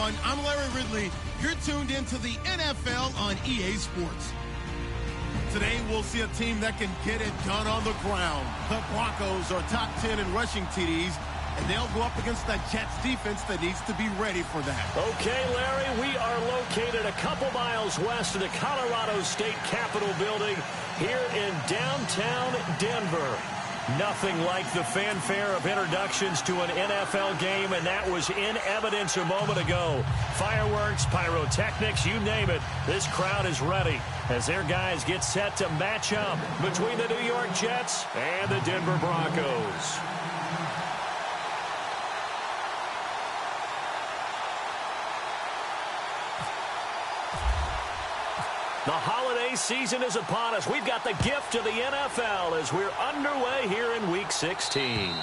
everyone. I'm Larry Ridley. You're tuned into the NFL on EA Sports. Today, we'll see a team that can get it done on the ground. The Broncos are top 10 in rushing TDs, and they'll go up against the Jets defense that needs to be ready for that. Okay, Larry, we are located a couple miles west of the Colorado State Capitol building here in downtown Denver. Nothing like the fanfare of introductions to an NFL game, and that was in evidence a moment ago. Fireworks, pyrotechnics, you name it. This crowd is ready as their guys get set to match up between the New York Jets and the Denver Broncos. The holiday season is upon us. We've got the gift of the NFL as we're underway here in Week 16.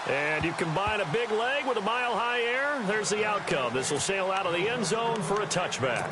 And you combine a big leg with a mile-high air, there's the outcome. This will sail out of the end zone for a touchback.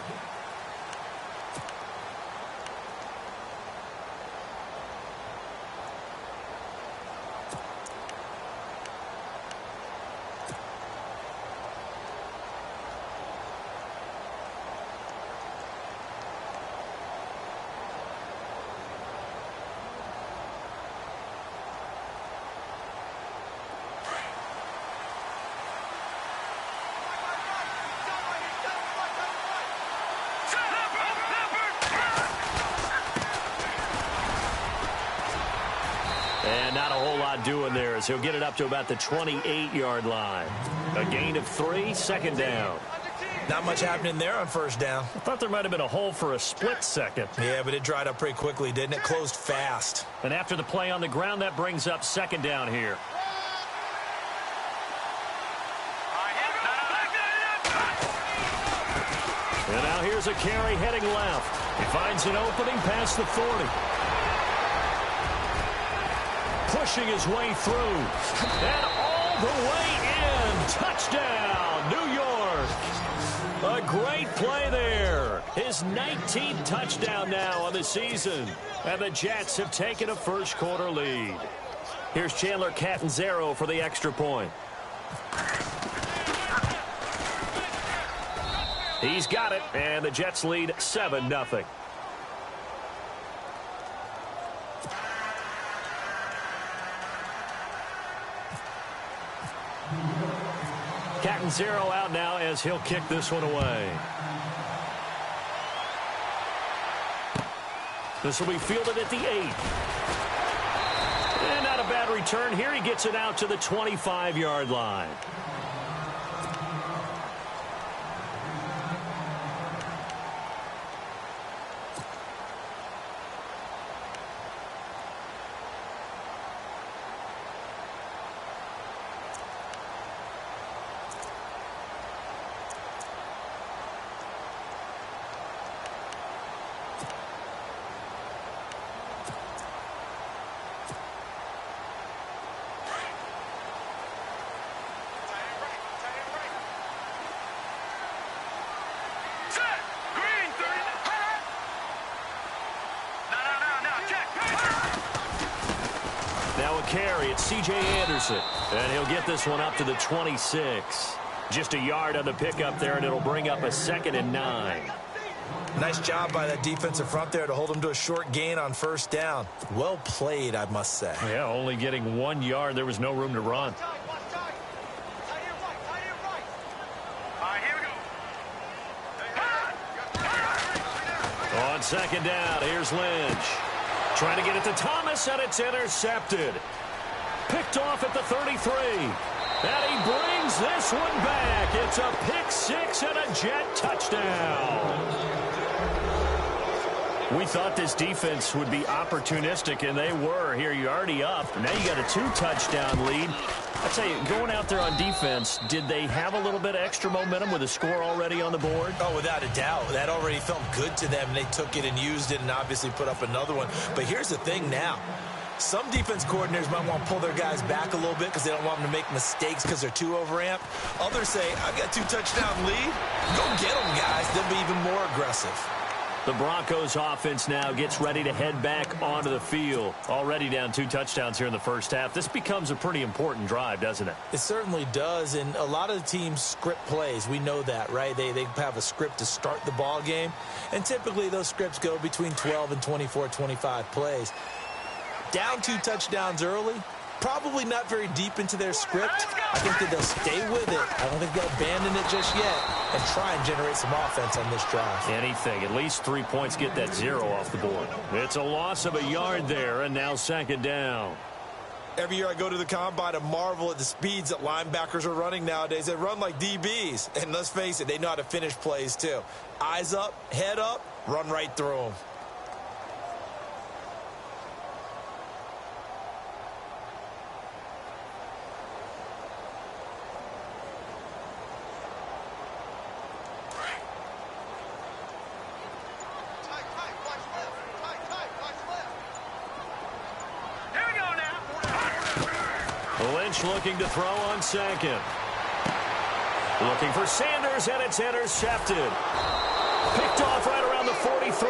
And not a whole lot doing there as he'll get it up to about the 28-yard line. A gain of 3, second down. Not much happening there on first down. I thought there might have been a hole for a split second. Yeah, but it dried up pretty quickly, didn't it? Closed fast. And after the play on the ground, that brings up second down here. And now here's a carry heading left. He finds an opening past the 40. Pushing his way through. And all the way in. Touchdown, New York. A great play there. His 19th touchdown now on the season. And the Jets have taken a first quarter lead. Here's Chandler Catanzaro for the extra point. He's got it, and the Jets lead 7-0. Catanzaro out now as he'll kick this one away. This will be fielded at the 8. And not a bad return here. He gets it out to the 25-yard line. Now a carry, it's C.J. Anderson. And he'll get this one up to the 26. Just a yard on the pickup there, and it'll bring up a 2nd and 9. Nice job by that defensive front there to hold him to a short gain on first down. Well played, I must say. Yeah, only getting 1 yard. There was no room to run. On second down, here's Lynch. Trying to get it to Thomas, and it's intercepted. Picked off at the 33. And he brings this one back. It's a pick 6 and a Jet touchdown. We thought this defense would be opportunistic, and they were. Here, you're already up. Now you got a 2-touchdown lead. I tell you, going out there on defense, did they have a little bit of extra momentum with a score already on the board? Oh, without a doubt. That already felt good to them, and they took it and used it and obviously put up another one. But here's the thing now. Some defense coordinators might want to pull their guys back a little bit because they don't want them to make mistakes because they're too overamped. Others say, I've got 2-touchdown lead. Go get them, guys. They'll be even more aggressive. The Broncos offense now gets ready to head back onto the field. Already down 2 touchdowns here in the first half. This becomes a pretty important drive, doesn't it? It certainly does, and a lot of the teams script plays. We know that, right? They have a script to start the ball game, and typically those scripts go between 12 and 24, 25 plays. Down 2 touchdowns early, probably not very deep into their script. I think that they'll stay with it. I don't think they'll abandon it just yet and try and generate some offense on this drive. Anything. At least 3 points, get that 0 off the board. It's a loss of a yard there, and now 2nd down. Every year I go to the combine and marvel at the speeds that linebackers are running nowadays. They run like DBs. And let's face it, they know how to finish plays too. Eyes up, head up, run right through them. Lynch looking to throw on 2nd. Looking for Sanders, and it's intercepted. Picked off right around the 43.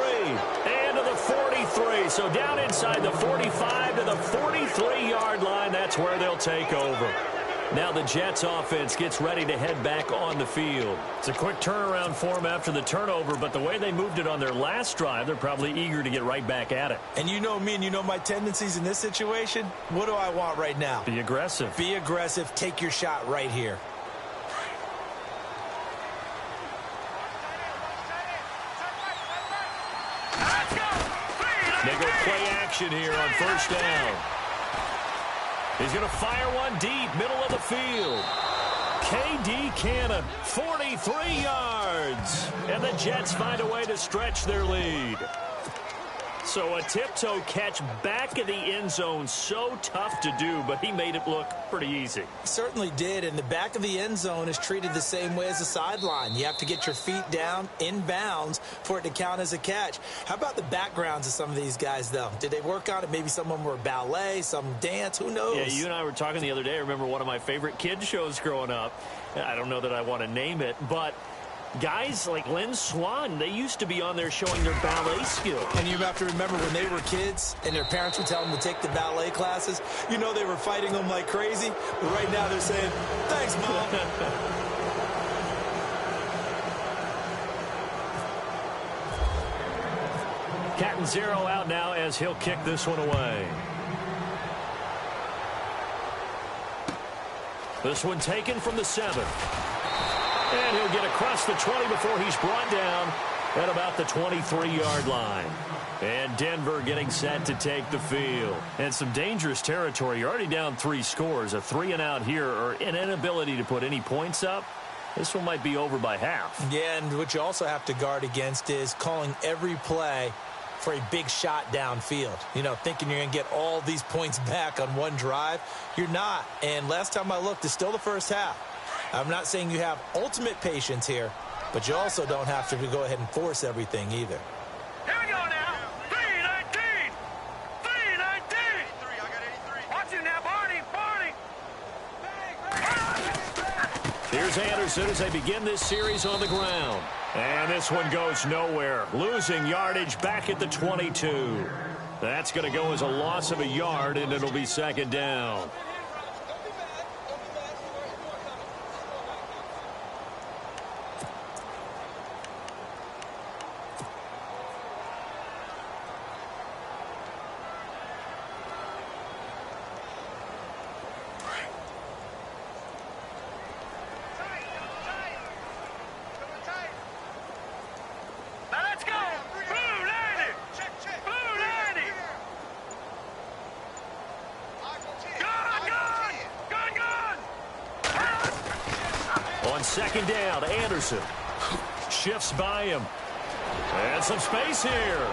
And to the 43. So down inside the 45 to the 43-yard line. That's where they'll take over. Now the Jets offense gets ready to head back on the field. It's a quick turnaround for them after the turnover, but the way they moved it on their last drive, they're probably eager to get right back at it. And you know me and you know my tendencies in this situation. What do I want right now? Be aggressive. Be aggressive. Take your shot right here. Nickel play action here on 1st down. He's going to fire one deep, middle of the field. K.D. Cannon, 43 yards. And the Jets find a way to stretch their lead. So a tiptoe catch back in the end zone, so tough to do, but he made it look pretty easy. Certainly did, and the back of the end zone is treated the same way as the sideline. You have to get your feet down in bounds for it to count as a catch. How about the backgrounds of some of these guys, though? Did they work on it? Maybe some of them were ballet, some dance, who knows? Yeah, you and I were talking the other day. I remember one of my favorite kids shows growing up. I don't know that I want to name it, but guys like Lynn Swann, they used to be on there showing their ballet skills. And you have to remember when they were kids and their parents would tell them to take the ballet classes, you know they were fighting them like crazy. But right now they're saying, thanks, Mom. Cat and 0 out now as he'll kick this one away. This one taken from the 7. And he'll get across the 20 before he's brought down at about the 23-yard line. And Denver getting set to take the field. And some dangerous territory. You're already down 3 scores. A 3-and-out here, or an inability to put any points up. This one might be over by half. Yeah, and what you also have to guard against is calling every play for a big shot downfield. You know, thinking you're going to get all these points back on one drive. You're not. And last time I looked, it's still the first half. I'm not saying you have ultimate patience here, but you also don't have to go ahead and force everything either. Here we go now. 3-19. 3-19. I got 83. Watch you now, Barney. Here's Anderson as they begin this series on the ground. And this one goes nowhere. Losing yardage back at the 22. That's going to go as a loss of a yard, and it'll be 2nd down. On 2nd down, Anderson shifts by him. And some space here.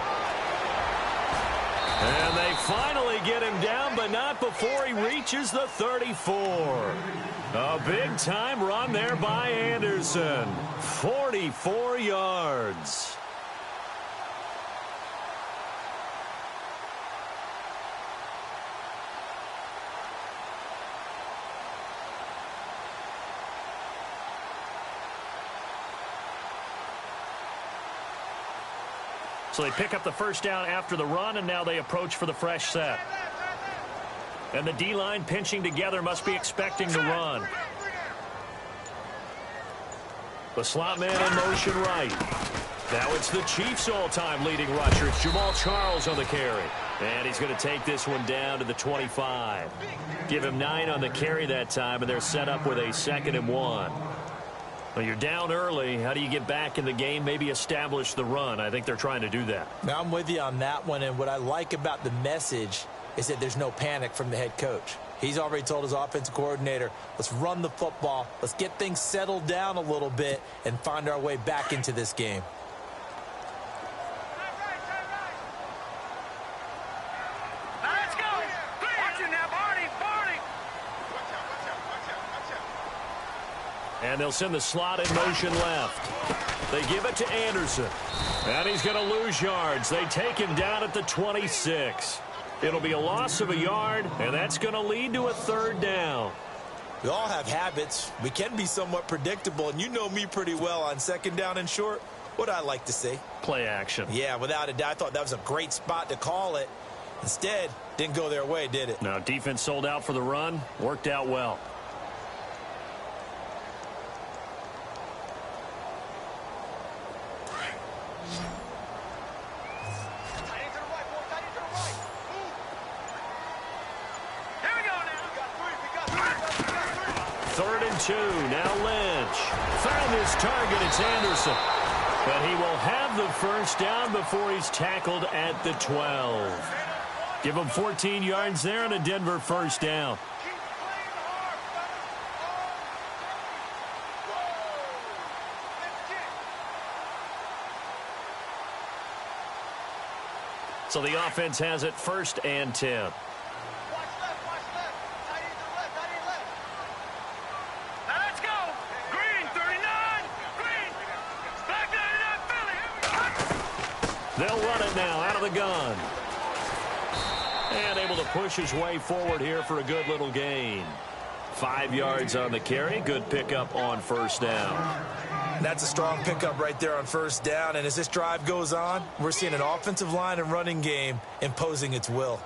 And they finally get him down, but not before he reaches the 34. A big-time run there by Anderson. 44 yards. So they pick up the first down after the run, and now they approach for the fresh set. And the D-line pinching together must be expecting the run. The slot man in motion right. Now it's the Chiefs' all-time leading rusher. It's Jamal Charles on the carry. And he's going to take this one down to the 25. Give him 9 on the carry that time, and they're set up with a 2nd and 1. Well, you're down early. How do you get back in the game, maybe establish the run? I think they're trying to do that. Now, I'm with you on that one, and what I like about the message is that there's no panic from the head coach. He's already told his offensive coordinator, let's run the football, let's get things settled down a little bit and find our way back into this game. And they'll send the slot in motion left. They give it to Anderson. And he's going to lose yards. They take him down at the 26. It'll be a loss of a yard, and that's going to lead to a 3rd down. We all have habits. We can be somewhat predictable, and you know me pretty well on 2nd down and short. What I like to see? Play action. Yeah, without a doubt. I thought that was a great spot to call it. Instead, didn't go their way, did it? No, defense sold out for the run. Worked out well. Now Lynch found his target. It's Anderson. But he will have the first down before he's tackled at the 12. Give him 14 yards there and a Denver first down. So the offense has it 1st and 10. They'll run it now out of the gun. And able to push his way forward here for a good little gain. 5 yards on the carry. Good pickup on 1st down. That's a strong pickup right there on 1st down. And as this drive goes on, we're seeing an offensive line and running game imposing its will.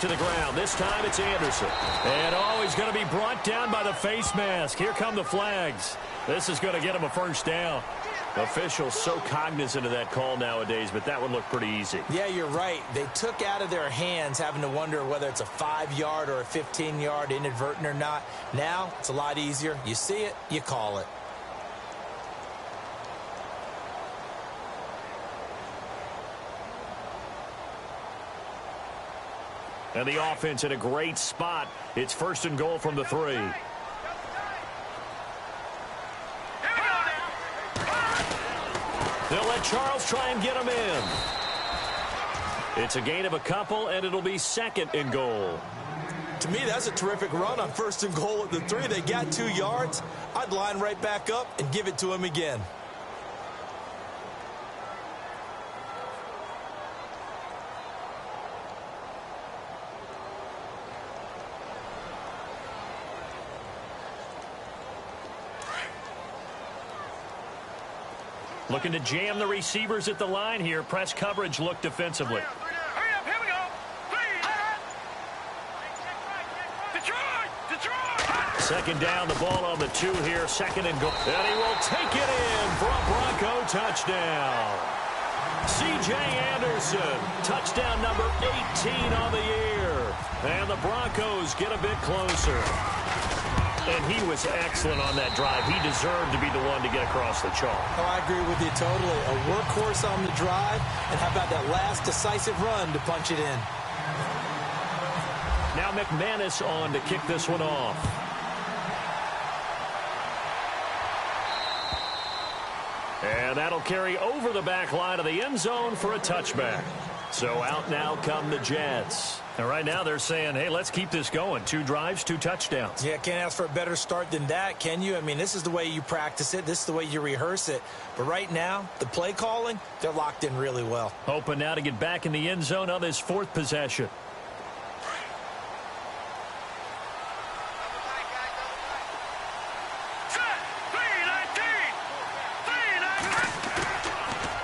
To the ground. This time it's Anderson. And he's going to be brought down by the face mask. Here come the flags. This is going to get him a 1st down. Officials so cognizant of that call nowadays, but that one looked pretty easy. Yeah, you're right. They took out of their hands having to wonder whether it's a 5-yard or a 15-yard inadvertent or not. Now it's a lot easier. You see it, you call it. And the offense in a great spot. It's 1st and goal from the 3. They'll let Charles try and get him in. It's a gain of a couple, and it'll be 2nd and goal. To me, that's a terrific run on 1st and goal at the 3. They got 2 yards. I'd line right back up and give it to him again. Looking to jam the receivers at the line here. Press coverage look defensively. Hurry up, here we go. Detroit! 2nd down, the ball on the 2 here. 2nd and goal. And he will take it in for a Bronco touchdown. C.J. Anderson, touchdown number 18 on the year. And the Broncos get a bit closer. And he was excellent on that drive. He deserved to be the one to get across the chalk. Oh, I agree with you totally. A workhorse on the drive. And how about that last decisive run to punch it in? Now McManus on to kick this one off. And that'll carry over the back line of the end zone for a touchback. So out now come the Jets. And right now they're saying, hey, let's keep this going. 2 drives, 2 touchdowns. Yeah, can't ask for a better start than that, can you? I mean, this is the way you practice it. This is the way you rehearse it. But right now, the play calling, they're locked in really well. Hoping now to get back in the end zone on this 4th possession.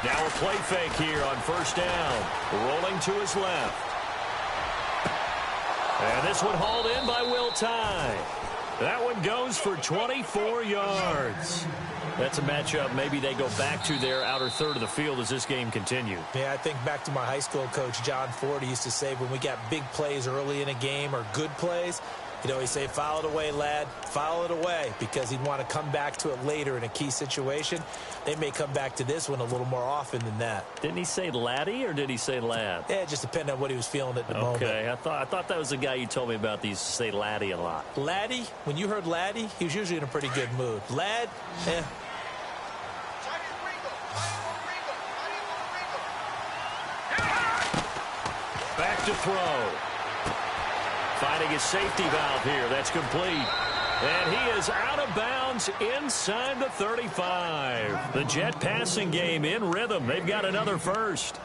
Now a play fake here on 1st down. Rolling to his left. And this one hauled in by Will Tye. That one goes for 24 yards. That's a matchup maybe they go back to their outer third of the field as this game continues. Yeah, I think back to my high school coach, John Ford. He used to say when we got big plays early in a game or good plays, he'd always say, file it away, lad, file it away, because he'd want to come back to it later in a key situation. They may come back to this one a little more often than that. Didn't he say laddie or did he say lad? Yeah, it just depended on what he was feeling at the moment. Okay, I thought that was the guy you told me about. These say laddie a lot. Laddie, when you heard laddie, he was usually in a pretty good mood. Lad, eh. Back to throw. Finding his safety valve here. That's complete. And he is out of bounds inside the 35. The Jet passing game in rhythm. They've got another first.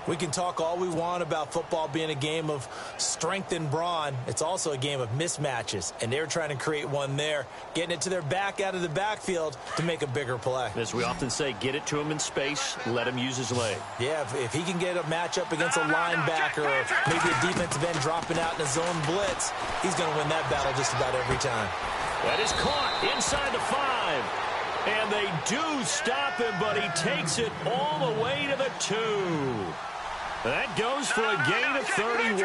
We can talk all we want about football being a game of strength and brawn. It's also a game of mismatches, and they're trying to create one there, getting it to their back out of the backfield to make a bigger play. As we often say, get it to him in space, let him use his leg. Yeah, if he can get a matchup against a linebacker or maybe a defensive end dropping out in a zone blitz, he's going to win that battle just about every time. That is caught inside the 5. And they do stop him, but he takes it all the way to the 2. That goes for a gain of 31.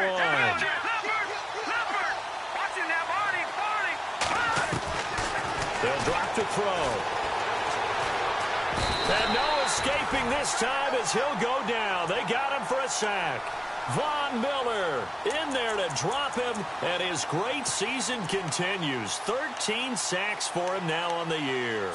They'll drop to throw. And no escaping this time as he'll go down. They got him for a sack. Von Miller in there to drop him, and his great season continues. 13 sacks for him now on the year.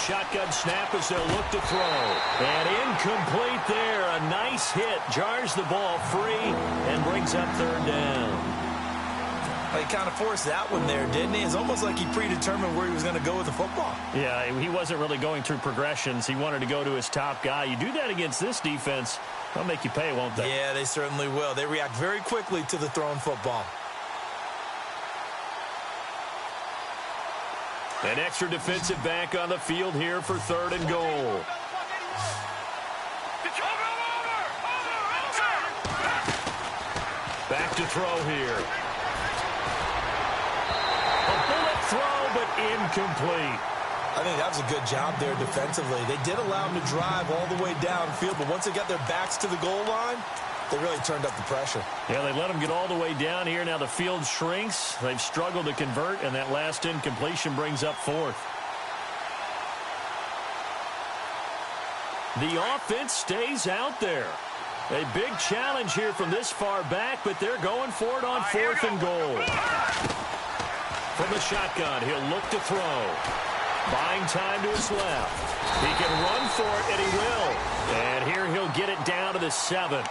Shotgun snap as they'll look to throw. And incomplete there. A nice hit. Jars the ball free and brings up 3rd down. Well, he kind of forced that one there, didn't he? It's almost like he predetermined where he was going to go with the football. Yeah, he wasn't really going through progressions. He wanted to go to his top guy. You do that against this defense, they'll make you pay, won't they? Yeah, they certainly will. They react very quickly to the thrown football. An extra defensive back on the field here for 3rd and goal. Back to throw here. A bullet throw, but incomplete. I think that was a good job there defensively. They did allow him to drive all the way downfield, but once they got their backs to the goal line, they really turned up the pressure. Yeah, they let them get all the way down here. Now the field shrinks. They've struggled to convert, and that last incompletion brings up 4th. The offense stays out there. A big challenge here from this far back, but they're going for it on 4th and goal. From the shotgun, he'll look to throw. Buying time to his left. He can run for it, and he will. And here he'll get it down to the 7.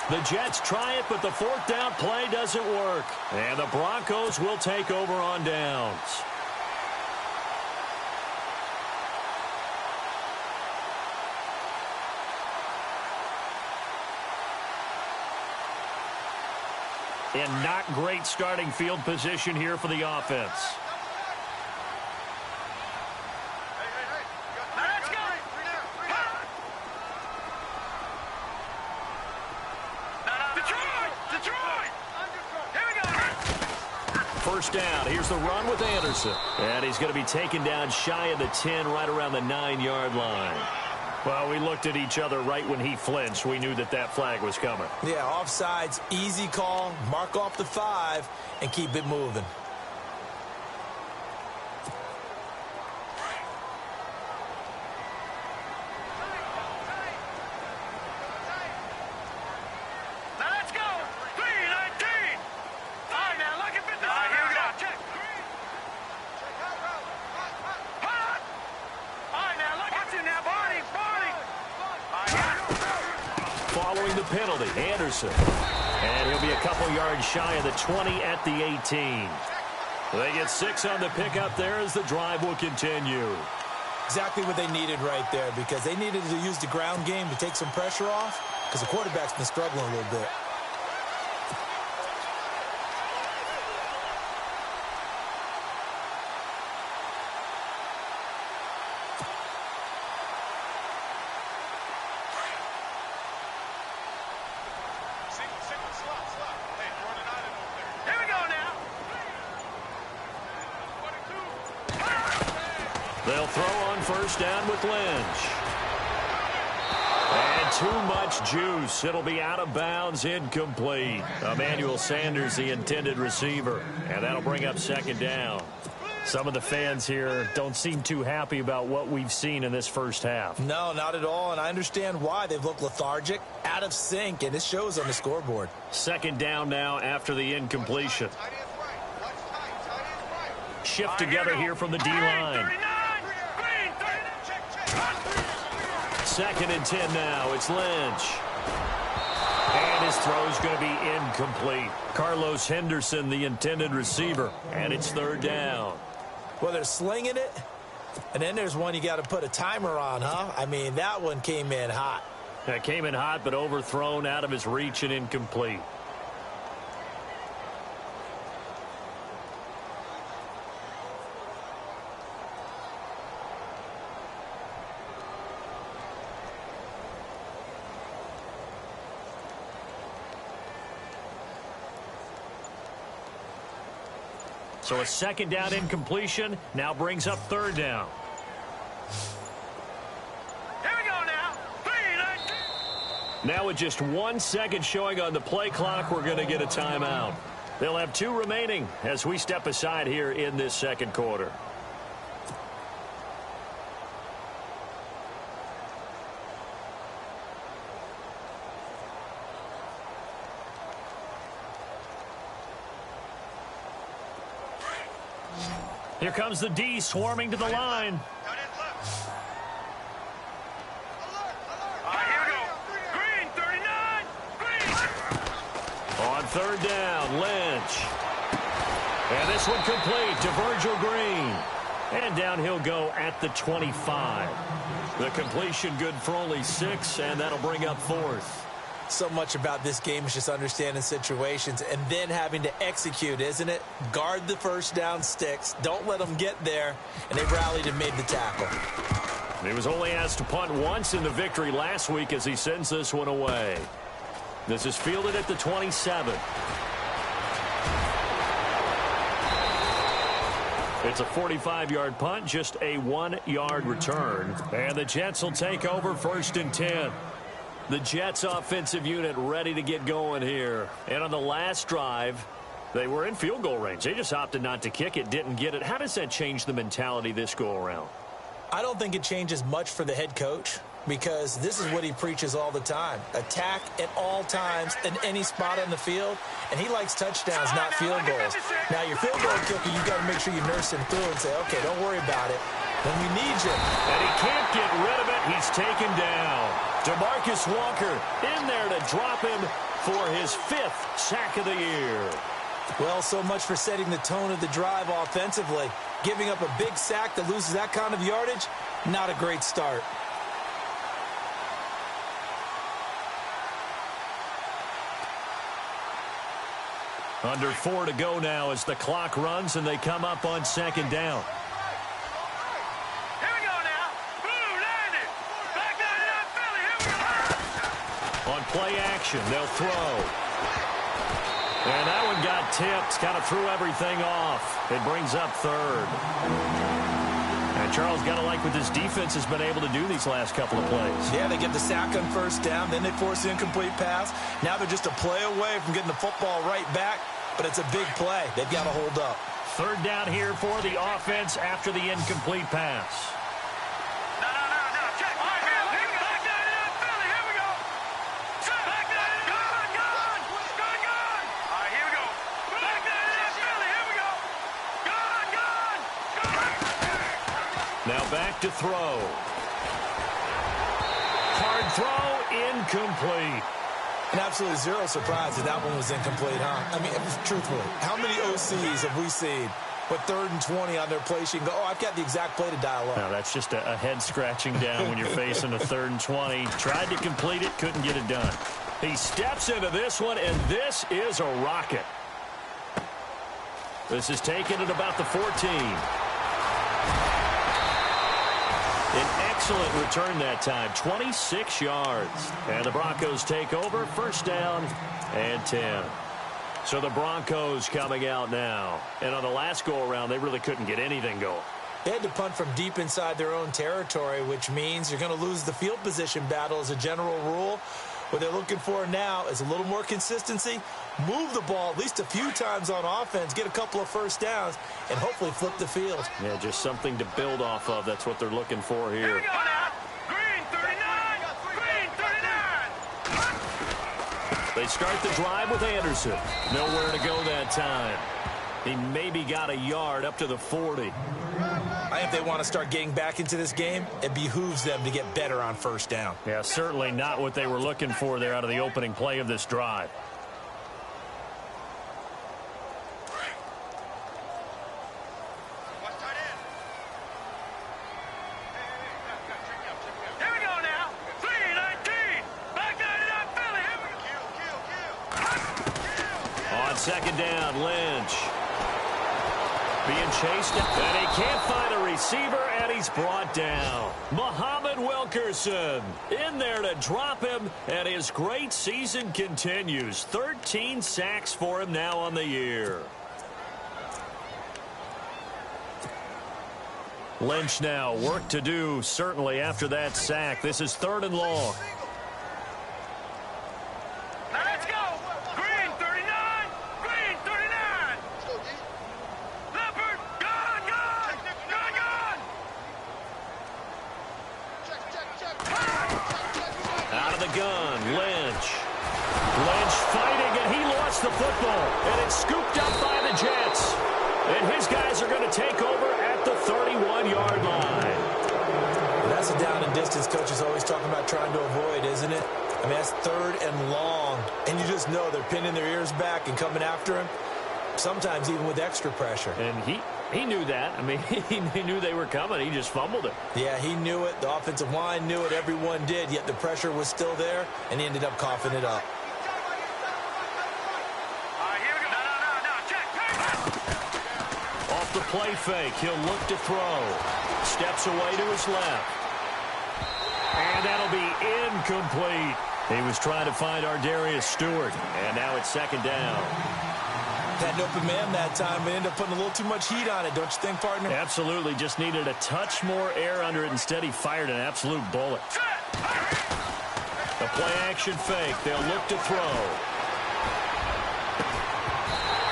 The Jets try it, but the 4th down play doesn't work. And the Broncos will take over on downs. And not great starting field position here for the offense. First down. Here's the run with Anderson. And he's going to be taken down shy of the 10, right around the 9-yard line. Well, we looked at each other right when he flinched. We knew that that flag was coming. Yeah, offsides, easy call. Mark off the 5 and keep it moving. penalty. Anderson. And he'll be a couple yards shy of the 20 at the 18. They get 6 on the pickup there as the drive will continue. Exactly what they needed right there, because they needed to use the ground game to take some pressure off, because the quarterback's been struggling a little bit. They'll throw on first down with Lynch. And too much juice. It'll be out of bounds, incomplete. Emmanuel Sanders, the intended receiver. And that'll bring up second down. Some of the fans here don't seem too happy about what we've seen in this first half. No, not at all, and I understand why. They've looked lethargic, out of sync, and it shows on the scoreboard. Second down now after the incompletion. Shift together here from the D-line. Second and 10 now. It's Lynch. And his throw's going to be incomplete. Carlos Henderson, the intended receiver. And it's third down. Well, they're slinging it. And then there's one you got to put a timer on, huh? I mean, that one came in hot. That came in hot, but overthrown out of his reach and incomplete. So a second down incompletion now brings up third down. Here we go now. 3-19. Now with just 1 second showing on the play clock, we're going to get a timeout. They'll have 2 remaining as we step aside here in this second quarter. Here comes the D swarming to the line. Here we go. Green, 39. Green. On third down, Lynch. And this one complete to Virgil Green. And down he'll go at the 25. The completion good for only 6, and that'll bring up fourth. So much about this game is just understanding situations and then having to execute, isn't it? Guard the first down sticks. Don't let them get there. And they rallied and made the tackle. He was only asked to punt once in the victory last week as he sends this one away. This is fielded at the 27. It's a 45-yard punt, just a 1-yard return. And the Jets will take over first and 10. The Jets offensive unit ready to get going here. And on the last drive, they were in field goal range. They just opted not to kick it, didn't get it. How does that change the mentality this go around? I don't think it changes much for the head coach, because this is what he preaches all the time. Attack at all times in any spot on the field. And he likes touchdowns, not field goals. Now, your field goal kicker, you've got to make sure you nurse him through and say, okay, don't worry about it. When we need you. And he can't get rid of it. He's taken down. DeMarcus Walker in there to drop him for his 5th sack of the year. Well, so much for setting the tone of the drive offensively. Giving up a big sack that loses that kind of yardage, not a great start. Under 4 to go now as the clock runs and they come up on second down. Here we go now. Blue landed. Back 99 Philly. Here we go. On play action, they'll throw. And that one got tipped, kind of threw everything off. It brings up third. And Charles, got to like what this defense has been able to do these last couple of plays. Yeah, they get the sack on first down, then they force the incomplete pass. Now they're just a play away from getting the football right back, but it's a big play. They've got to hold up. Third down here for the offense after the incomplete pass. No. Check. All right, here we go. Back 99 Philly. Here we go. Back 99. Gone. All right, here we go. Back 99 Philly. Here we go. Gone. Now back to throw. Hard throw, incomplete. And absolutely zero surprise that that one was incomplete, huh? I mean, truthfully, how many OCs have we seen with 3rd and 20 on their play sheet and go, oh, I've got the exact play to dial up? Now, that's just a head scratching down when you're facing a 3rd and 20. Tried to complete it, couldn't get it done. He steps into this one, and this is a rocket. This is taken at about the 14. An excellent return that time, 26 yards. And the Broncos take over, 1st down and 10. So the Broncos coming out now. And on the last go-around, they really couldn't get anything going. They had to punt from deep inside their own territory, which means you're going to lose the field position battle as a general rule. What they're looking for now is a little more consistency, move the ball at least a few times on offense, get a couple of 1st downs, and hopefully flip the field. Yeah, just something to build off of. That's what they're looking for here. Here we go now. Green 39. Green 39. They start the drive with Anderson. Nowhere to go that time. He maybe got a yard up to the 40. I think if they want to start getting back into this game, it behooves them to get better on 1st down. Yeah, certainly not what they were looking for there out of the opening play of this drive. Here we go now. 3-19. Back 99 Philly. Here we go. On 2nd down, Lynch. Being chased, and he can't find a receiver, and he's brought down. Muhammad Wilkerson in there to drop him, and his great season continues. 13 sacks for him now on the year. Lynch now, work to do, certainly after that sack. This is 3rd and long. Now let's go. Green 39. Green 39. Leopard. Gun. Out of the gun, Lynch. Lynch fighting, and he lost the football. And it's scooped up by the Jets. And his guys are going to take over at the 31-yard line. That's a down and distance coach is always talking about trying to avoid, isn't it? I mean, that's 3rd and long. And you just know they're pinning their ears back and coming after him, sometimes even with extra pressure. And he knew that. I mean, he knew they were coming. He just fumbled it. Yeah, he knew it. The offensive line knew it. Everyone did, yet the pressure was still there, and he ended up coughing it up. Here we go. No. Check. Off the play fake, he'll look to throw. Steps away to his left. And that'll be incomplete. He was trying to find Ardarius Stewart, and now it's 2nd down. Had an open man that time, but ended up putting a little too much heat on it, don't you think, partner? Absolutely, just needed a touch more air under it. Instead, he fired an absolute bullet. The play-action fake. They'll look to throw.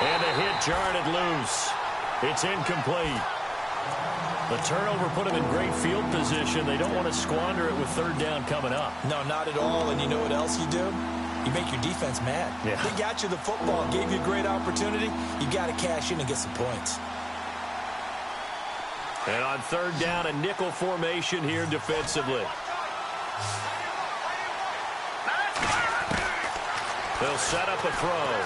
And the hit jarred it loose. It's incomplete. The turnover put him in great field position. They don't want to squander it with 3rd down coming up. No, not at all. And you know what else you do? You make your defense mad. Yeah. They got you the football, gave you a great opportunity. You got to cash in and get some points. And on 3rd down, a nickel formation here defensively. They'll set up a throw.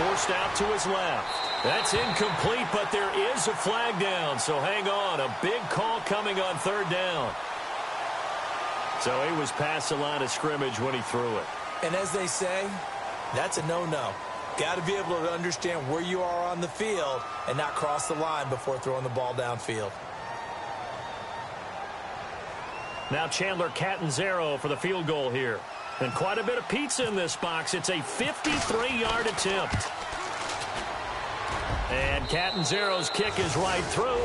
Forced out to his left. That's incomplete, but there is a flag down, so hang on. A big call coming on 3rd down. So he was past the line of scrimmage when he threw it. And as they say, that's a no-no. Got to be able to understand where you are on the field and not cross the line before throwing the ball downfield. Now Chandler Catanzaro for the field goal here. And quite a bit of pizza in this box. It's a 53-yard attempt. And Catanzaro's kick is right through.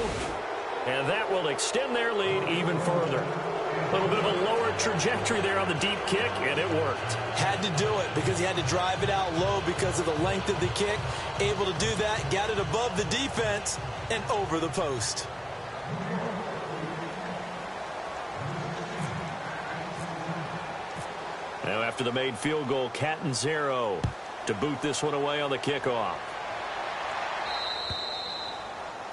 And that will extend their lead even further. A little bit of a lower trajectory there on the deep kick, and it worked. Had to do it because he had to drive it out low because of the length of the kick. Able to do that, got it above the defense and over the post. Now after the made field goal, Catanzaro to boot this one away on the kickoff.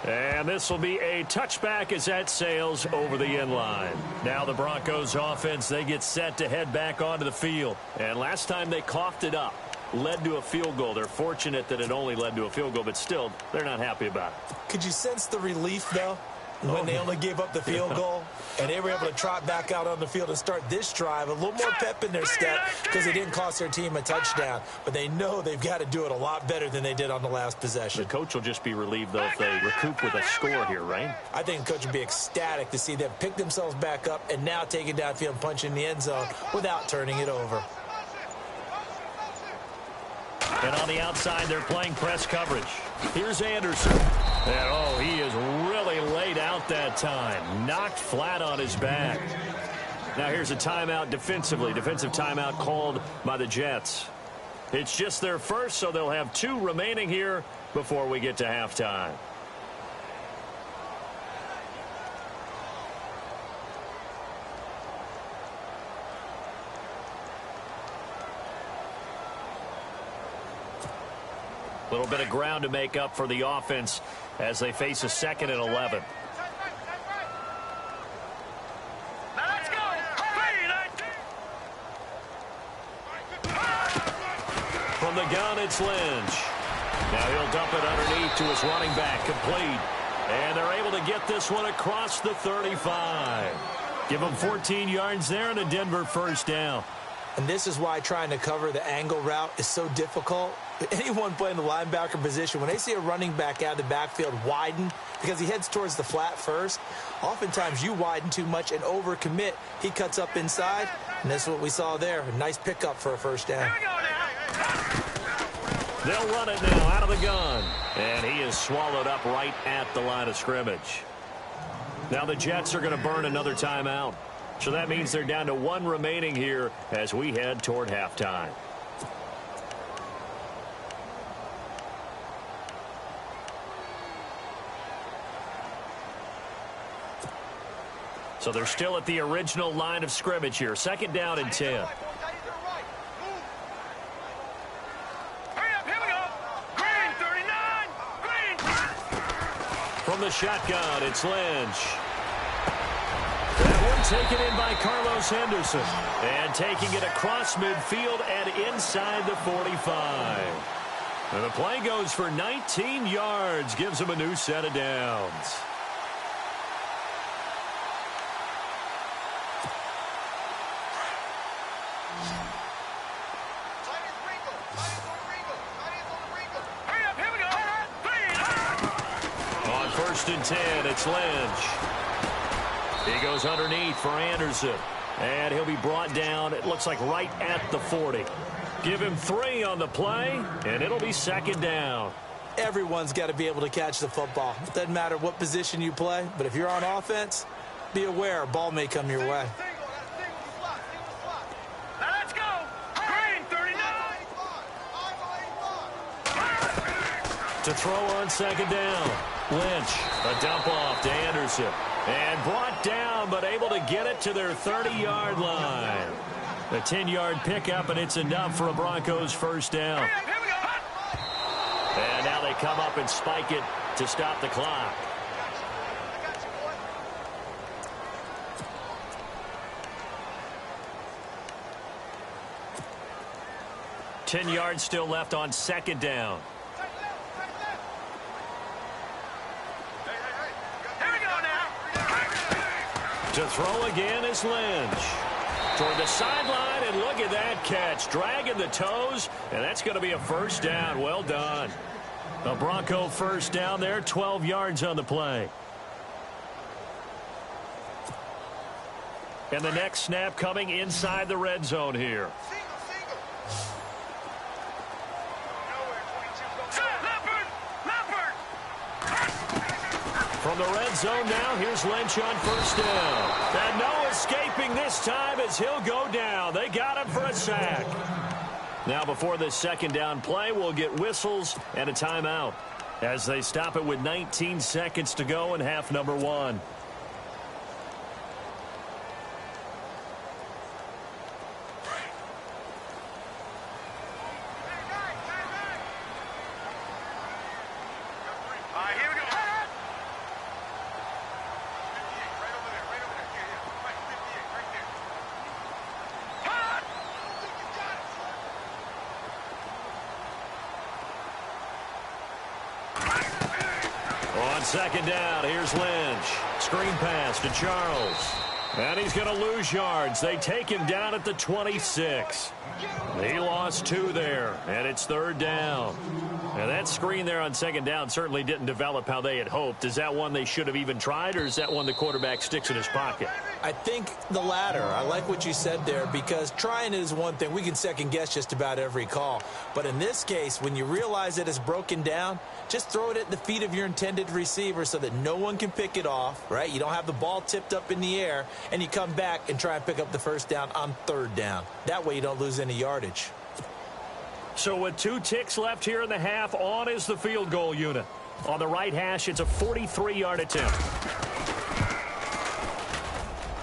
And this will be a touchback as that sails over the end line. Now the Broncos offense, they get set to head back onto the field. And last time they coughed it up, led to a field goal. They're fortunate that it only led to a field goal, but still, they're not happy about it. Could you sense the relief, though, when they only gave up the field goal and they were able to trot back out on the field and start this drive, a little more pep in their step because it didn't cost their team a touchdown. But they know they've got to do it a lot better than they did on the last possession. The coach will just be relieved, though, if they recoup with a score here, right? I think the coach would be ecstatic to see them pick themselves back up and now take it downfield and punch in the end zone without turning it over. And on the outside, they're playing press coverage. Here's Anderson. And, oh, he is really laid out that time. Knocked flat on his back. Now here's a timeout defensively. Defensive timeout called by the Jets. It's just their first, so they'll have 2 remaining here before we get to halftime. A little bit of ground to make up for the offense as they face a 2nd and 11. From the gun, it's Lynch. Now he'll dump it underneath to his running back, complete. And they're able to get this one across the 35. Give them 14 yards there and a Denver first down. And this is why trying to cover the angle route is so difficult. Anyone playing the linebacker position, when they see a running back out of the backfield widen because he heads towards the flat first, oftentimes you widen too much and overcommit. He cuts up inside, and that's what we saw there. A nice pickup for a first down. They'll run it now out of the gun. And he is swallowed up right at the line of scrimmage. Now the Jets are going to burn another timeout. So that means they're down to 1 remaining here as we head toward halftime. So they're still at the original line of scrimmage here. 2nd down and 10. From the shotgun, it's Lynch. That one taken in by Carlos Henderson. And taking it across midfield and inside the 45. And the play goes for 19 yards. Gives him a new set of downs. On 1st and 10, it's Lynch. He goes underneath for Anderson. And he'll be brought down, it looks like right at the 40. Give him 3 on the play, and it'll be 2nd down. Everyone's got to be able to catch the football. It doesn't matter what position you play, but if you're on offense, be aware a ball may come your way. Now let's go. Green, 39. To throw on 2nd down. Lynch, a dump off to Anderson. And brought down, but able to get it to their 30-yard line. A 10-yard pickup, and it's enough for a Broncos first down. And now they come up and spike it to stop the clock. Ten yards still left on 2nd down. To throw again is Lynch. Toward the sideline, and look at that catch. Dragging the toes, and that's going to be a first down. Well done. A Bronco first down there, 12 yards on the play. And the next snap coming inside the red zone here. From the red zone now, here's Lynch on first down. And no escaping this time as he'll go down. They got him for a sack. Now before this 2nd down play, we'll get whistles and a timeout as they stop it with 19 seconds to go in half number 1. On second down, here's Lynch. Screen pass to Charles. And he's going to lose yards. They take him down at the 26. He lost 2 there, and it's third down. And that screen there on second down certainly didn't develop how they had hoped. Is that one they should have even tried, or is that one the quarterback sticks in his pocket? I think the latter. I like what you said there, because trying is one thing. We can second guess just about every call. But in this case, when you realize that it's broken down, just throw it at the feet of your intended receiver so that no one can pick it off, right? You don't have the ball tipped up in the air, and you come back and try and pick up the first down on third down. That way you don't lose any yardage. So with 2 ticks left here in the half, on is the field goal unit. On the right hash, it's a 43-yard attempt.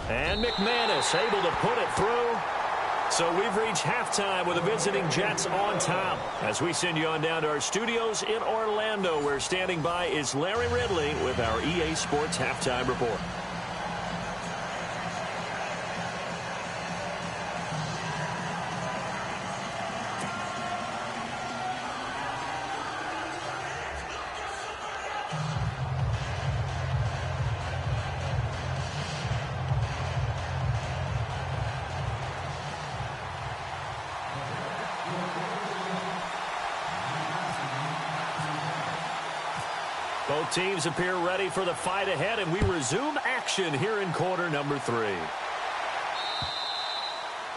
And McManus able to put it through. So we've reached halftime with the visiting Jets on top. As we send you on down to our studios in Orlando, where standing by is Larry Ridley with our EA Sports Halftime Report. Both teams appear ready for the fight ahead, and we resume action here in quarter number 3.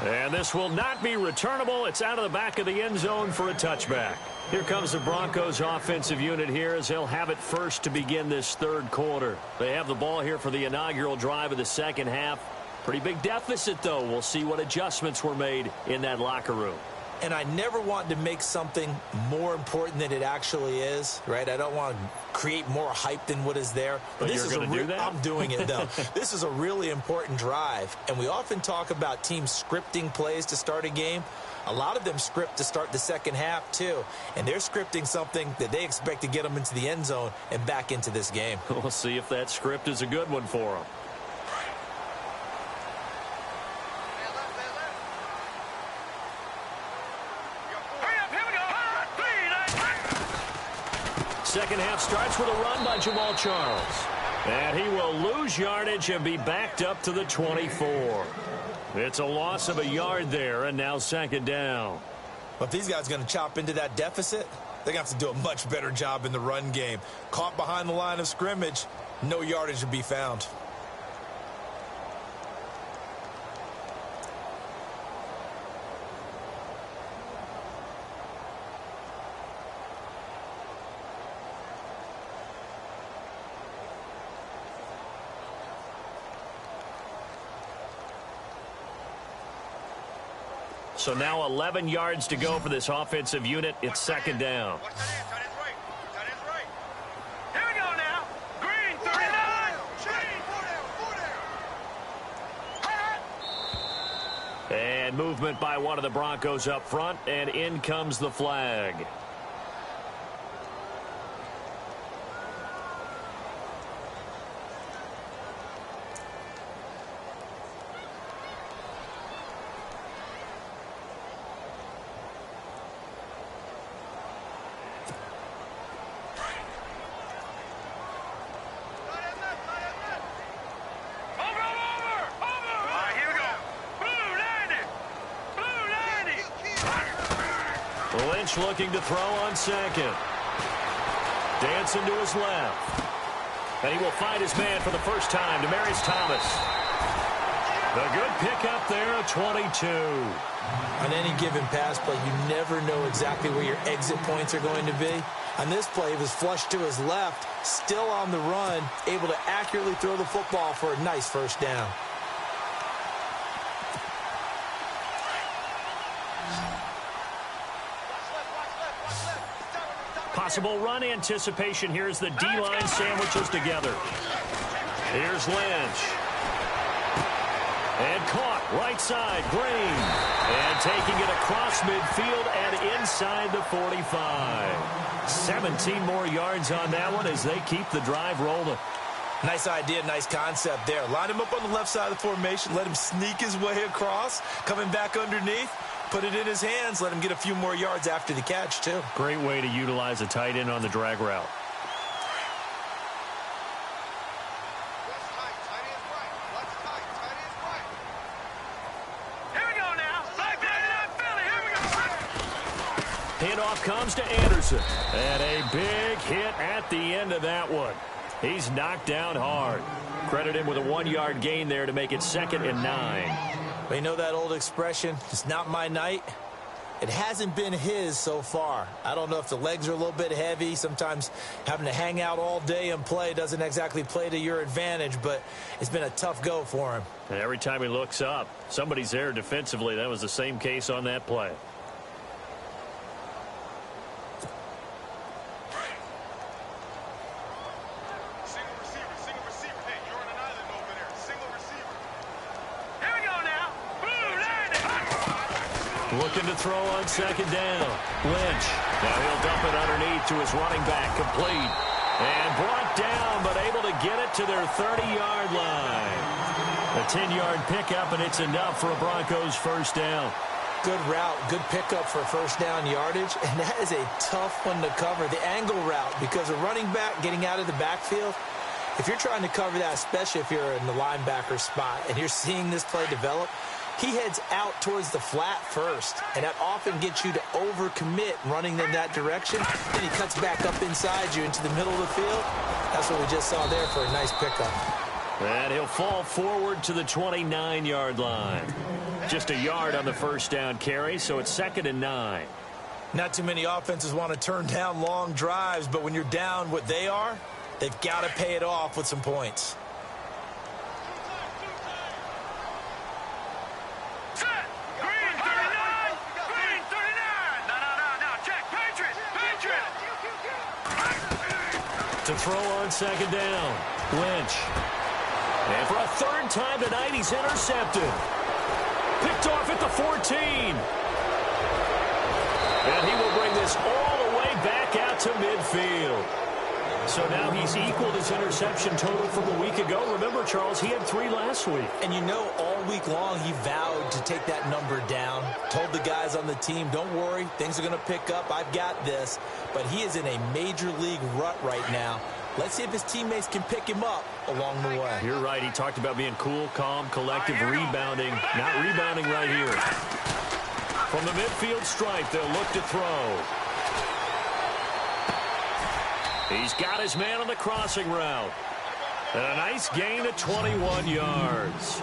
And this will not be returnable. It's out of the back of the end zone for a touchback. Here comes the Broncos offensive unit here as they'll have it first to begin this third quarter. They have the ball here for the inaugural drive of the second half. Pretty big deficit, though. We'll see what adjustments were made in that locker room. And I never want to make something more important than it actually is, right? I don't want to create more hype than what is there. But this is going to do that? I'm doing it, though. This is a really important drive. And we often talk about teams scripting plays to start a game. A lot of them script to start the second half, too. And they're scripting something that they expect to get them into the end zone and back into this game. We'll see if that script is a good one for them. Second half starts with a run by Jamal Charles. And he will lose yardage and be backed up to the 24. It's a loss of a yard there, and now second down. But if these guys are going to chop into that deficit, they're going to have to do a much better job in the run game. Caught behind the line of scrimmage, no yardage to be found. So now 11 yards to go for this offensive unit. It's second down. Here we go now. Green, 39. And movement by one of the Broncos up front, and in comes the flag. Lynch looking to throw on second. Dancing to his left. And he will find his man for the first time, Demaryius Thomas. The good pickup there, a 22. On any given pass play, you never know exactly where your exit points are going to be. On this play, he was flushed to his left, still on the run, able to accurately throw the football for a nice first down. Possible run anticipation here as the D-line sandwiches together. Here's Lynch. And caught right side, Green. And taking it across midfield and inside the 45. 17 more yards on that one as they keep the drive rolling. Nice idea, nice concept there. Line him up on the left side of the formation, let him sneak his way across, coming back underneath. Put it in his hands, let him get a few more yards after the catch, too. Great way to utilize a tight end on the drag route. handoff comes to Anderson. And a big hit at the end of that one. He's knocked down hard. Credit him with a 1-yard gain there to make it 2nd and 9. Well, you know that old expression, it's not my night? It hasn't been his so far. I don't know if the legs are a little bit heavy. Sometimes having to hang out all day and play doesn't exactly play to your advantage, but it's been a tough go for him. And every time he looks up, somebody's there defensively. That was the same case on that play. Single receiver. Hey, you're on an island over there. Single receiver. Here we go now. Boom, landed. Looking to throw on 2nd down. Lynch. Now he'll dump it underneath to his running back. Complete. And brought down, but able to get it to their 30-yard line. A 10-yard pickup, and it's enough for a Broncos 1st down. Good route, good pickup for 1st down yardage, and that is a tough one to cover. The angle route, because a running back getting out of the backfield, if you're trying to cover that, especially if you're in the linebacker spot and you're seeing this play develop, he heads out towards the flat first, and that often gets you to overcommit running in that direction. Then he cuts back up inside you into the middle of the field. That's what we just saw there for a nice pickup. And he'll fall forward to the 29-yard line. Just a yard on the 1st down carry, so it's 2nd and 9. Not too many offenses want to turn down long drives, but when you're down what they are, they've got to pay it off with some points. Set. Green 39. Green 39. No. Check. Patriot. To throw on 2nd down. Lynch. And for a 3rd time tonight, he's intercepted. Picked off at the 14. And he will bring this all the way back out to midfield. So now he's equaled his interception total from a week ago. Remember, Charles, he had 3 last week. And you know, all week long he vowed to take that number down. Told the guys on the team, don't worry, things are going to pick up. I've got this. But he is in a major league rut right now. Let's see if his teammates can pick him up along the way. You're right. He talked about being cool, calm, collective, rebounding. Not rebounding right here. From the midfield stripe, they'll look to throw. He's got his man on the crossing route. And a nice gain of 21 yards.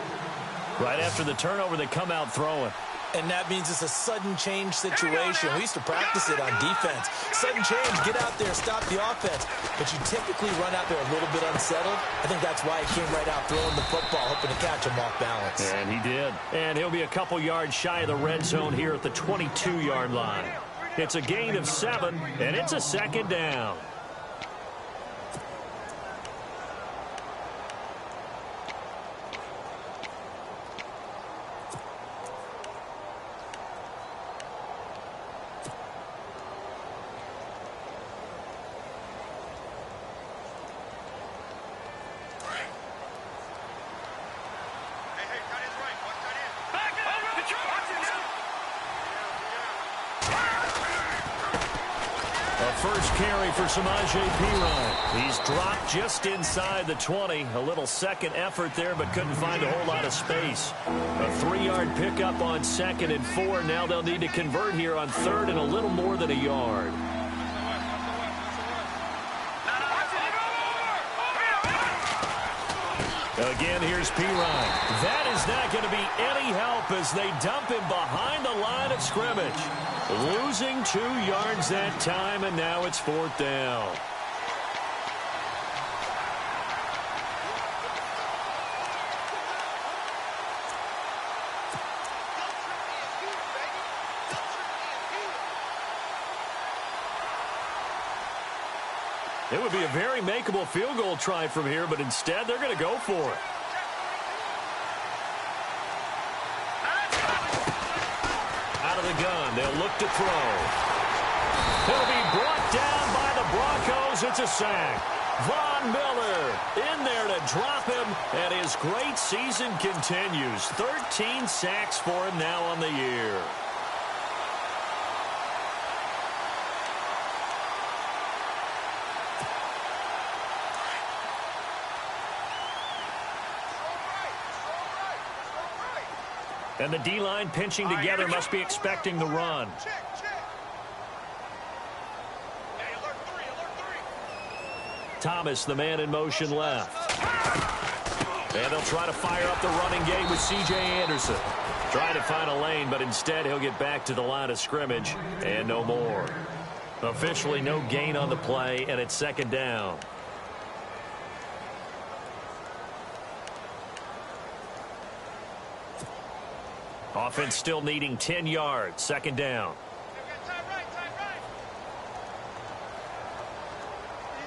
Right after the turnover, they come out throwing. And that means it's a sudden change situation. We used to practice it on defense. Sudden change, get out there, stop the offense. But you typically run out there a little bit unsettled. I think that's why he came right out throwing the football, hoping to catch him off balance. And he did. And he'll be a couple yards shy of the red zone here at the 22-yard line. It's a gain of 7, and it's a 2nd down. First carry for Samaje Perine. He's dropped just inside the 20. A little second effort there, but couldn't find a whole lot of space. A 3-yard pickup on 2nd and 4. Now they'll need to convert here on 3rd and a little more than a yard. Again, here's Perine. That is not going to be any help as they dump him behind the line of scrimmage. Losing 2 yards that time, and now it's 4th down. It would be a very makeable field goal try from here, but instead they're going to go for it. Out of the gun, they'll look to throw. He'll be brought down by the Broncos. It's a sack. Von Miller in there to drop him, and his great season continues. 13 sacks for him now on the year. And the D-line pinching together, must be expecting the run. Thomas, the man in motion left. And they'll try to fire up the running game with C.J. Anderson. Trying to find a lane, but instead he'll get back to the line of scrimmage and no more. Officially no gain on the play, and it's second down. Offense still needing 10 yards. Second down.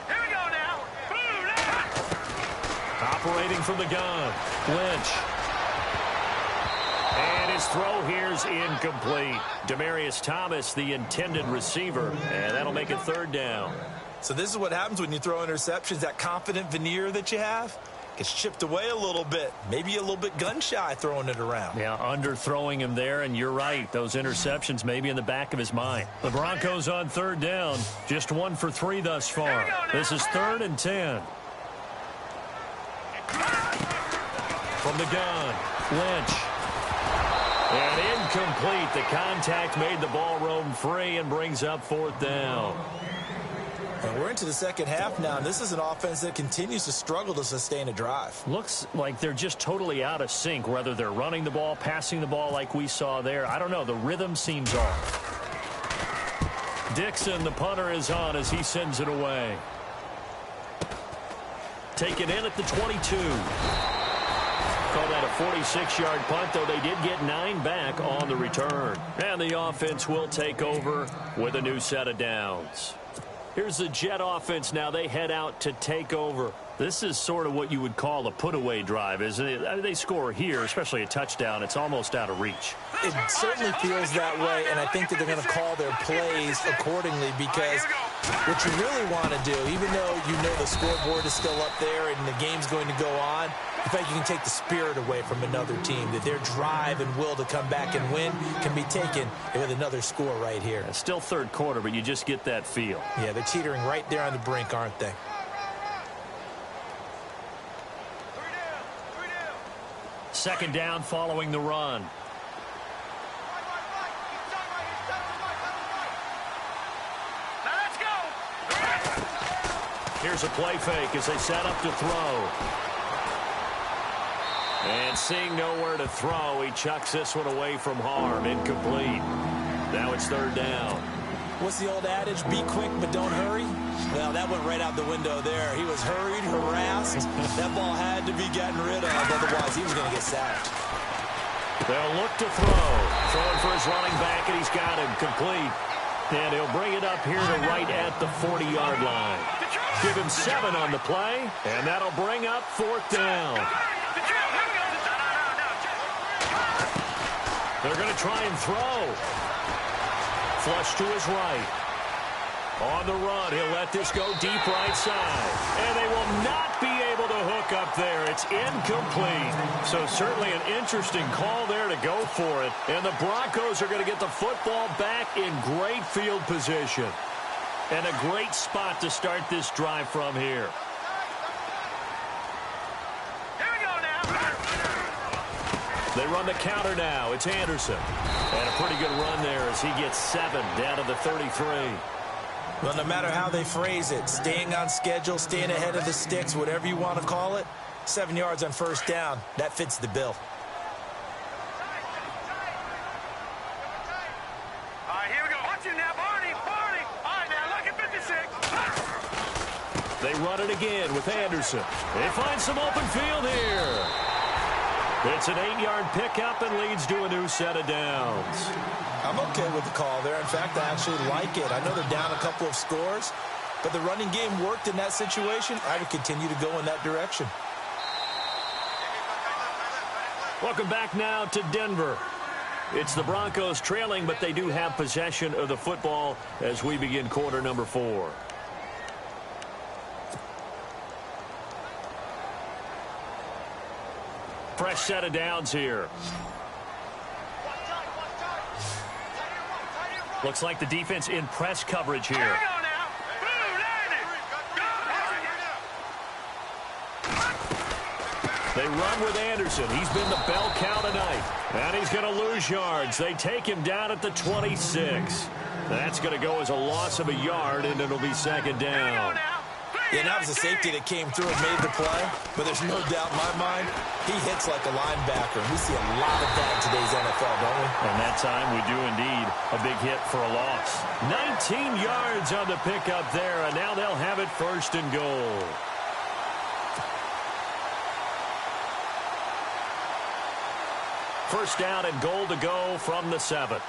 Here we go now. Operating from the gun. Lynch. And his throw here's incomplete. Demaryius Thomas, the intended receiver, and that'll make it third down. So this is what happens when you throw interceptions. That confident veneer that you have gets chipped away a little bit. Maybe a little bit gun-shy throwing it around. Yeah, underthrowing him there, and you're right. Those interceptions may be in the back of his mind. The Broncos on third down. Just 1 for 3 thus far. This is 3rd and 10. From the gun, Lynch. And incomplete. The contact made the ball roam free and brings up 4th down. And we're into the second half now, and this is an offense that continues to struggle to sustain a drive. Looks like they're just totally out of sync, whether they're running the ball, passing the ball like we saw there. I don't know. The rhythm seems off. Dixon, the punter, is on as he sends it away. Taken in at the 22. Call that a 46-yard punt, though they did get 9 back on the return. And the offense will take over with a new set of downs. Here's the Jet offense now. They head out to take over. This is sort of what you would call a put-away drive, isn't it? I mean, they score here, especially a touchdown. It's almost out of reach. It certainly feels that way, and I think that they're going to call their plays accordingly because what you really want to do, even though you know the scoreboard is still up there and the game's going to go on, in fact, you can take the spirit away from another team, that their drive and will to come back and win can be taken with another score right here. It's still third quarter, but you just get that feel. Yeah, they're teetering right there on the brink, aren't they? Second down following the run. Now let's go. Here's a play fake as they set up to throw. And seeing nowhere to throw, he chucks this one away from harm. Incomplete. Now it's third down. What's the old adage? Be quick, but don't hurry? Well, that went right out the window there. He was hurried, harassed. That ball had to be gotten rid of, otherwise he was going to get sacked. They'll look to throw. Throwing for his running back, and he's got him complete. And he'll bring it up here to right at the 40-yard line. Give him 7 on the play, and that'll bring up 4th down. They're going to try and throw. Flush to his right. On the run, he'll let this go deep right side. And they will not be able to hook up there. It's incomplete. So certainly an interesting call there to go for it. And the Broncos are going to get the football back in great field position. And a great spot to start this drive from here. They run the counter now. It's Anderson. And a pretty good run there as he gets 7 down to the 33. Well, no matter how they phrase it, staying on schedule, staying ahead of the sticks, whatever you want to call it, 7 yards on first down, that fits the bill. All right, here we go. Watch it now, Barney. All right, now look at 56. They run it again with Anderson. They find some open field here. It's an 8-yard pickup and leads to a new set of downs. I'm okay with the call there. In fact, I actually like it. I know they're down a couple of scores, but the running game worked in that situation. I would continue to go in that direction. Welcome back now to Denver. It's the Broncos trailing, but they do have possession of the football as we begin quarter number 4. Fresh set of downs here. Looks like the defense in press coverage here. They run with Anderson. He's been the bell cow tonight. And he's going to lose yards. They take him down at the 26. That's going to go as a loss of a yard, and it'll be second down. Yeah, that was a safety that came through and made the play, but there's no doubt in my mind, he hits like a linebacker. We see a lot of that in today's NFL, don't we? And that time we do indeed. A big hit for a loss. 19 yards on the pickup there, and now they'll have it first and goal. First down and goal to go from the 7.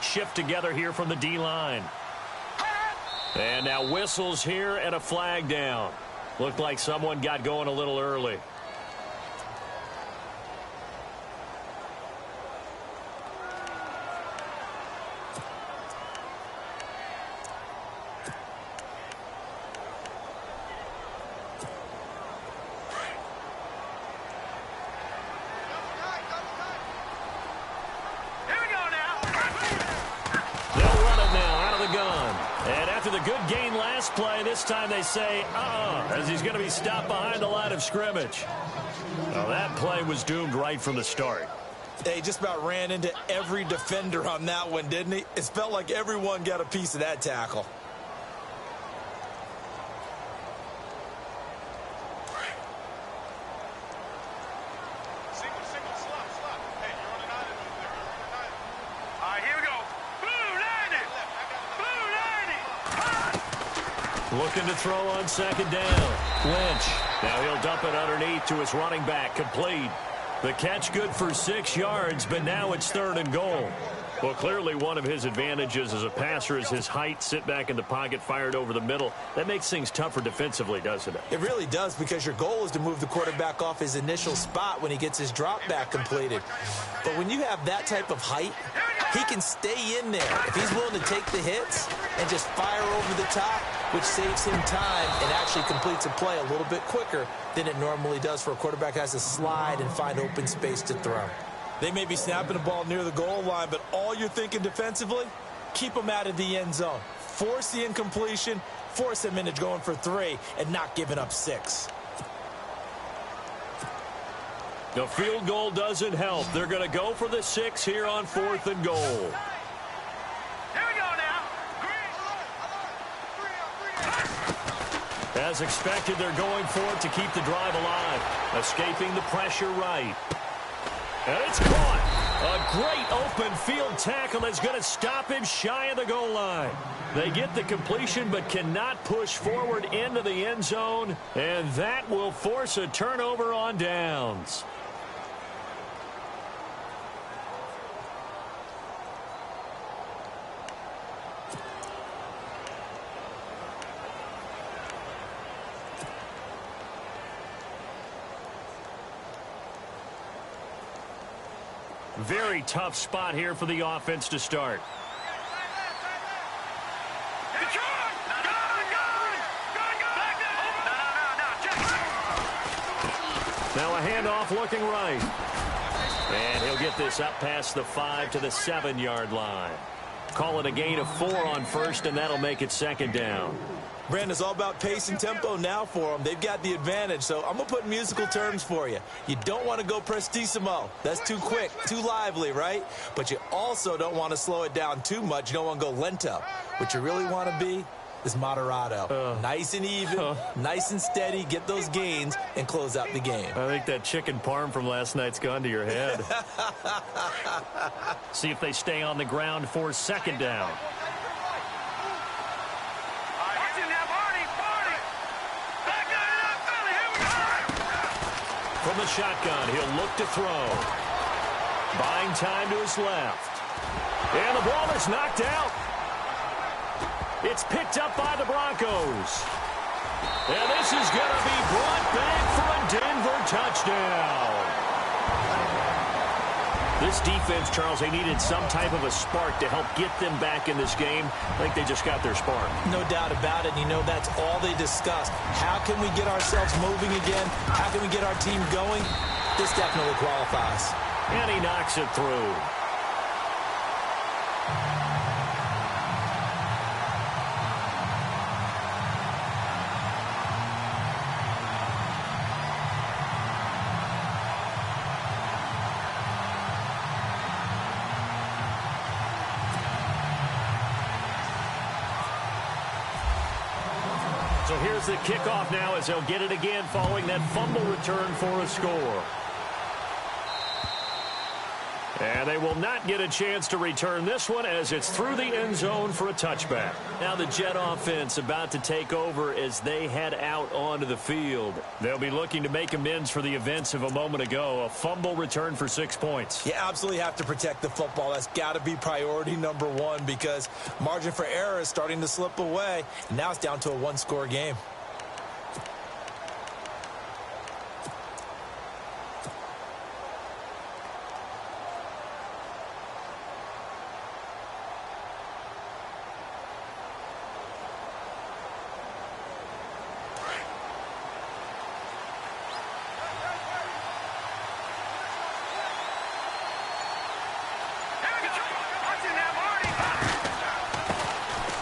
Shift together here from the D-line. And now whistles here and a flag down. Looked like someone got going a little early. Good gain last play. This time they say, as he's going to be stopped behind the line of scrimmage. Well, that play was doomed right from the start. They just about ran into every defender on that one, didn't he? It felt like everyone got a piece of that tackle. Looking to throw on second down. Lynch. Now he'll dump it underneath to his running back. Complete. The catch good for 6 yards, but now it's 3rd and goal. Well, clearly one of his advantages as a passer is his height. Sit back in the pocket, fired over the middle. That makes things tougher defensively, doesn't it? It really does, because your goal is to move the quarterback off his initial spot when he gets his drop back completed. But when you have that type of height, he can stay in there if he's willing to take the hits and just fire over the top, which saves him time and actually completes a play a little bit quicker than it normally does for a quarterback who has to slide and find open space to throw. They may be snapping the ball near the goal line, but all you're thinking defensively, keep them out of the end zone. Force the incompletion, force them into going for 3, and not giving up 6. The field goal doesn't help. They're going to go for the 6 here on 4th and goal. Here we go now. As expected, they're going for it to keep the drive alive. Escaping the pressure right. And it's caught. A great open field tackle that's going to stop him shy of the goal line. They get the completion but cannot push forward into the end zone, and that will force a turnover on downs. Very tough spot here for the offense to start. Now a handoff looking right. And he'll get this up past the 5 to the 7-yard line. Call it a gain of 4 on first, and that'll make it 2nd down. Brandon, it's all about pace and tempo now for them. They've got the advantage, so I'm going to put musical terms for you. You don't want to go prestissimo. That's too quick, too lively, right? But you also don't want to slow it down too much. You don't want to go lento. What you really want to be is moderato. Nice and even, nice and steady, get those gains, and close out the game. I think that chicken parm from last night's gone to your head. See if they stay on the ground for 2nd down. From the shotgun, he'll look to throw. Buying time to his left. And the ball is knocked out. It's picked up by the Broncos. And this is going to be brought back for a Denver touchdown. This defense, Charles, they needed some type of a spark to help get them back in this game. I think they just got their spark. No doubt about it. You know, that's all they discussed. How can we get ourselves moving again? How can we get our team going? This definitely qualifies. And he knocks it through. So here's the kickoff now as they'll get it again following that fumble return for a score. And they will not get a chance to return this one as it's through the end zone for a touchback. Now the Jet offense about to take over as they head out onto the field. They'll be looking to make amends for the events of a moment ago. A fumble return for 6 points. You absolutely have to protect the football. That's got to be priority number one because margin for error is starting to slip away. And now it's down to a one-score game.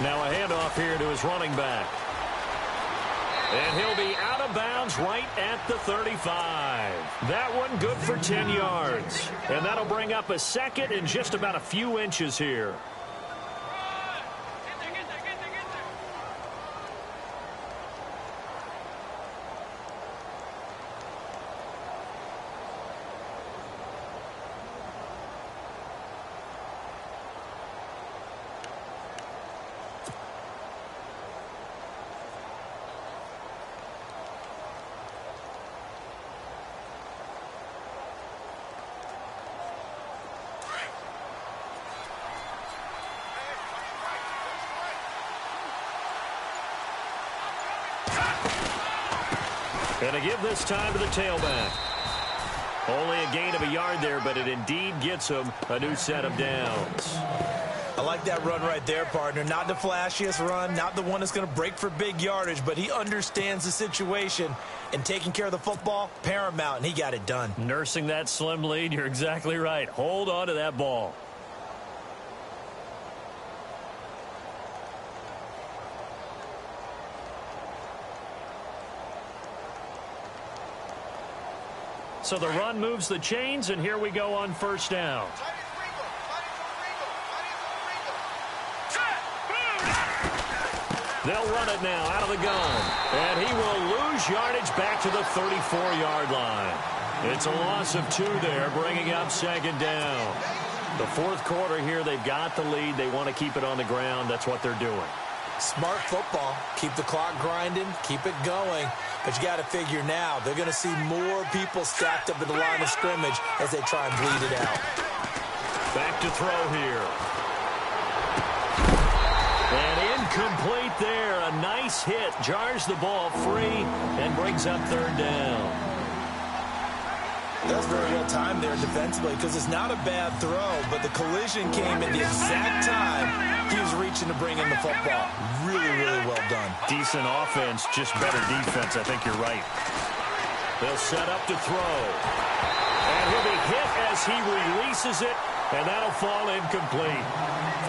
Now a handoff here to his running back. And he'll be out of bounds right at the 35. That one good for 10 yards. And that'll bring up a second and just about a few inches here. And a give this time to the tailback. Only a gain of a yard there, but it indeed gets him a new set of downs. I like that run right there, partner. Not the flashiest run, not the one that's going to break for big yardage, but he understands the situation, and taking care of the football, paramount, and he got it done. Nursing that slim lead, you're exactly right. Hold on to that ball. So the run moves the chains, and here we go on first down. They'll run it now out of the gun. And he will lose yardage back to the 34-yard line. It's a loss of 2 there, bringing up second down. The fourth quarter here, they've got the lead. They want to keep it on the ground. That's what they're doing. Smart football. Keep the clock grinding. Keep it going. But you got to figure now, they're going to see more people stacked up at the line of scrimmage as they try and bleed it out. Back to throw here. And incomplete there. A nice hit. Jars the ball free and brings up third down. That was very well timed there defensively because it's not a bad throw, but the collision came at the exact time he was reaching to bring in the football. Really, really well done. Decent offense, just better defense. I think you're right. They'll set up to throw. And he'll be hit as he releases it, and that'll fall incomplete.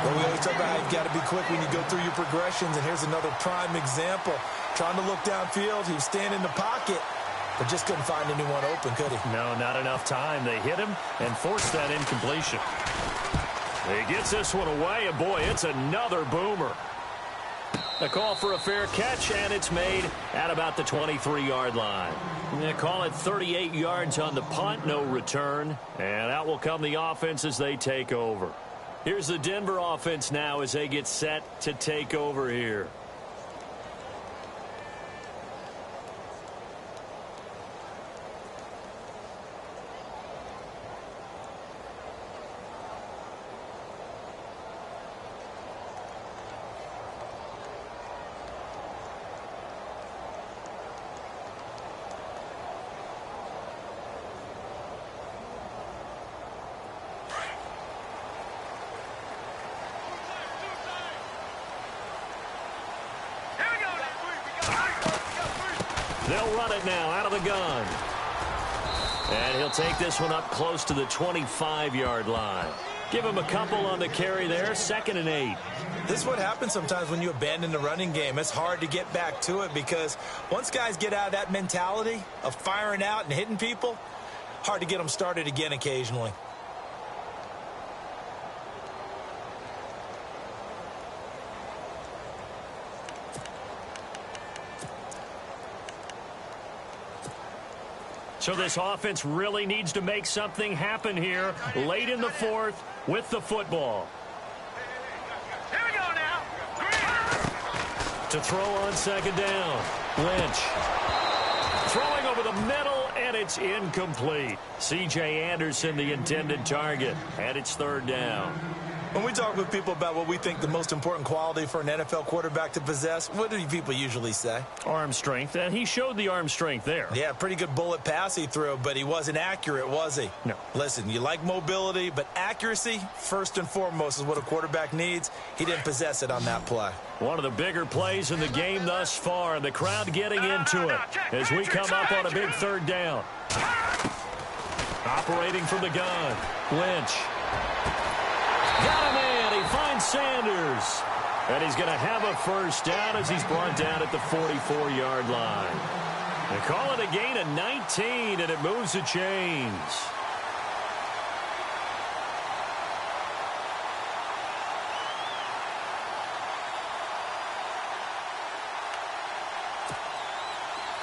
Well, we always talk about how you've got to be quick when you go through your progressions, and here's another prime example. Trying to look downfield, he was standing in the pocket, but just couldn't find anyone open, could he? No, not enough time. They hit him and forced that incompletion. He gets this one away, and boy, it's another boomer. A call for a fair catch, and it's made at about the 23-yard line. They call it 38 yards on the punt, no return. And out will come the offense as they take over. Here's the Denver offense now as they get set to take over here. They'll run it now out of the gun. And he'll take this one up close to the 25-yard line. Give him a couple on the carry there, 2nd and 8. This is what happens sometimes when you abandon the running game. It's hard to get back to it because once guys get out of that mentality of firing out and hitting people, hard to get them started again occasionally. So this offense really needs to make something happen here late in the fourth with the football. Here we go now. To throw on second down. Lynch. Throwing over the middle, and it's incomplete. C.J. Anderson, the intended target, and it's third down. When we talk with people about what we think the most important quality for an NFL quarterback to possess, what do people usually say? Arm strength, and he showed the arm strength there. Yeah, pretty good bullet pass he threw, but he wasn't accurate, was he? No. Listen, you like mobility, but accuracy, first and foremost, is what a quarterback needs. He didn't possess it on that play. One of the bigger plays in the game thus far, and the crowd getting into it as we come up on a big third down. Operating from the gun, Lynch. Got a man. He finds Sanders. And he's going to have a first down as he's brought down at the 44-yard line. They call it a gain of 19, and it moves the chains.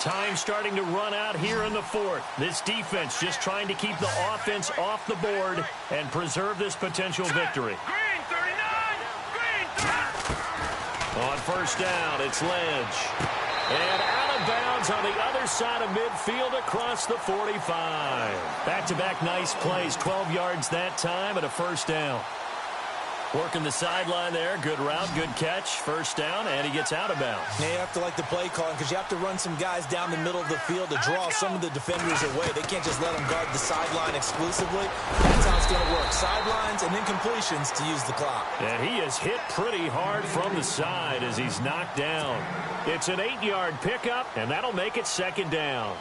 Time starting to run out here in the fourth. This defense just trying to keep the offense off the board and preserve this potential victory. Green 39. Green 30. On first down, it's Lynch. And out of bounds on the other side of midfield across the 45. Back-to-back nice plays, 12 yards that time and a first down. Working the sideline there. Good route, good catch. First down, and he gets out of bounds. Yeah, you have to like the play calling because you have to run some guys down the middle of the field to draw some of the defenders away. They can't just let them guard the sideline exclusively. That's how it's going to work. Sidelines and incompletions to use the clock. And he is hit pretty hard from the side as he's knocked down. It's an 8-yard pickup, and that'll make it second down.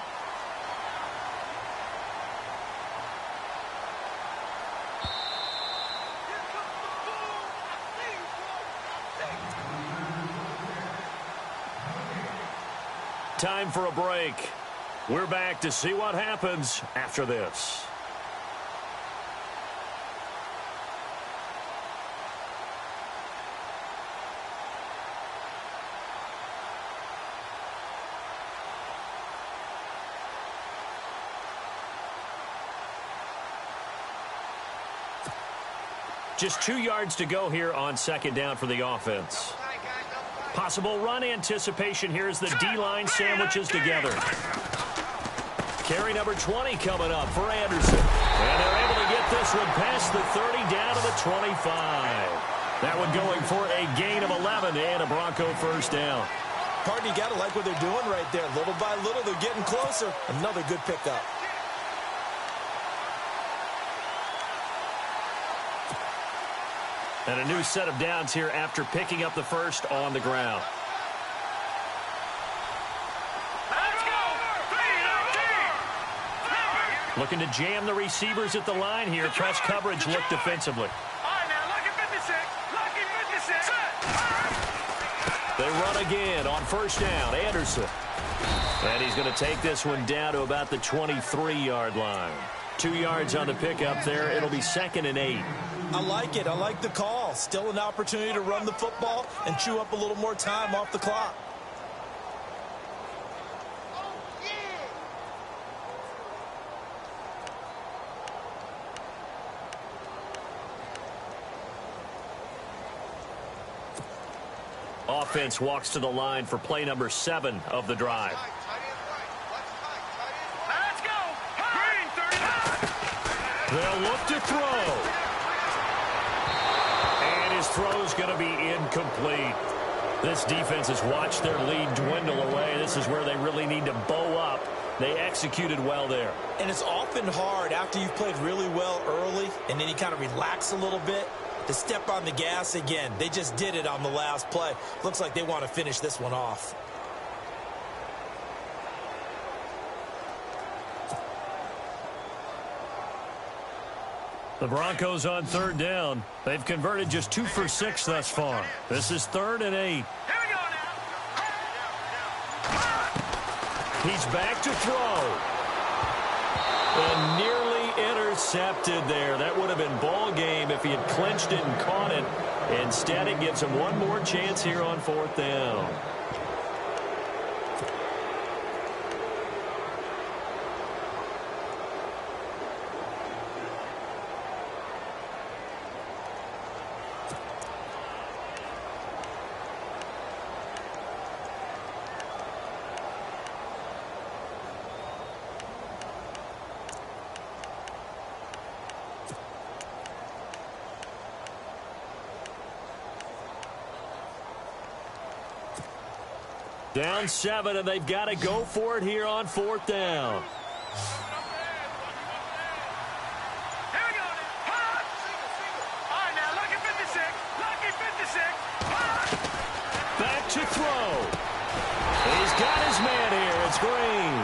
Time for a break. We're back to see what happens after this. Just 2 yards to go here on second down for the offense. Possible run anticipation here as the D-line sandwiches together. Carry number 20 coming up for Anderson. And they're able to get this one past the 30 down to the 25. That one going for a gain of 11 and a Bronco first down. Partner, you got to like what they're doing right there. Little by little, they're getting closer. Another good pickup. And a new set of downs here after picking up the first on the ground. Let's go. Looking to jam the receivers at the line here. Press coverage look defensively. All right, now, lucky 56. Lucky 56. They run again on first down. Anderson. And he's going to take this one down to about the 23-yard line. 2 yards on the pickup there. It'll be 2nd and 8. I like it. I like the call. Still an opportunity to run the football and chew up a little more time off the clock. Offense walks to the line for play number 7 of the drive. Let's go. Green 39. They'll look to throw. And his throw's going to be incomplete. This defense has watched their lead dwindle away. This is where they really need to bow up. They executed well there. And it's often hard after you've played really well early and then you kind of relax a little bit to step on the gas again. They just did it on the last play. Looks like they want to finish this one off. The Broncos on third down. They've converted just 2 for 6 thus far. This is 3rd and 8. Here we go now. He's back to throw. And nearly intercepted there. That would have been ball game if he had clinched it and caught it. Instead, it gives him one more chance here on 4th down. Down 7, and they've got to go for it here on 4th down. Here we go. Hot. All right, now, lucky 56. Lucky 56. Hot. Back to throw. He's got his man here. It's Green.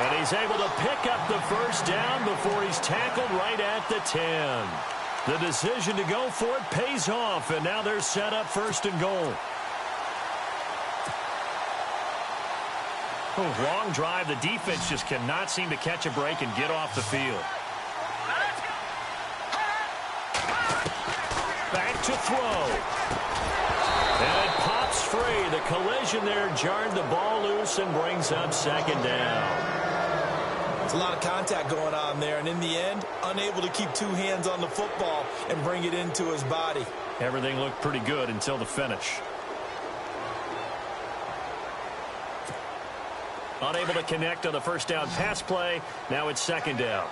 And he's able to pick up the first down before he's tackled right at the 10. The decision to go for it pays off, and now they're set up 1st and goal. Long drive. The defense just cannot seem to catch a break and get off the field. Back to throw. And it pops free. The collision there jarred the ball loose and brings up 2nd down. It's a lot of contact going on there, and in the end, unable to keep 2 hands on the football and bring it into his body. Everything looked pretty good until the finish. Unable to connect on the first down pass play. Now it's 2nd down.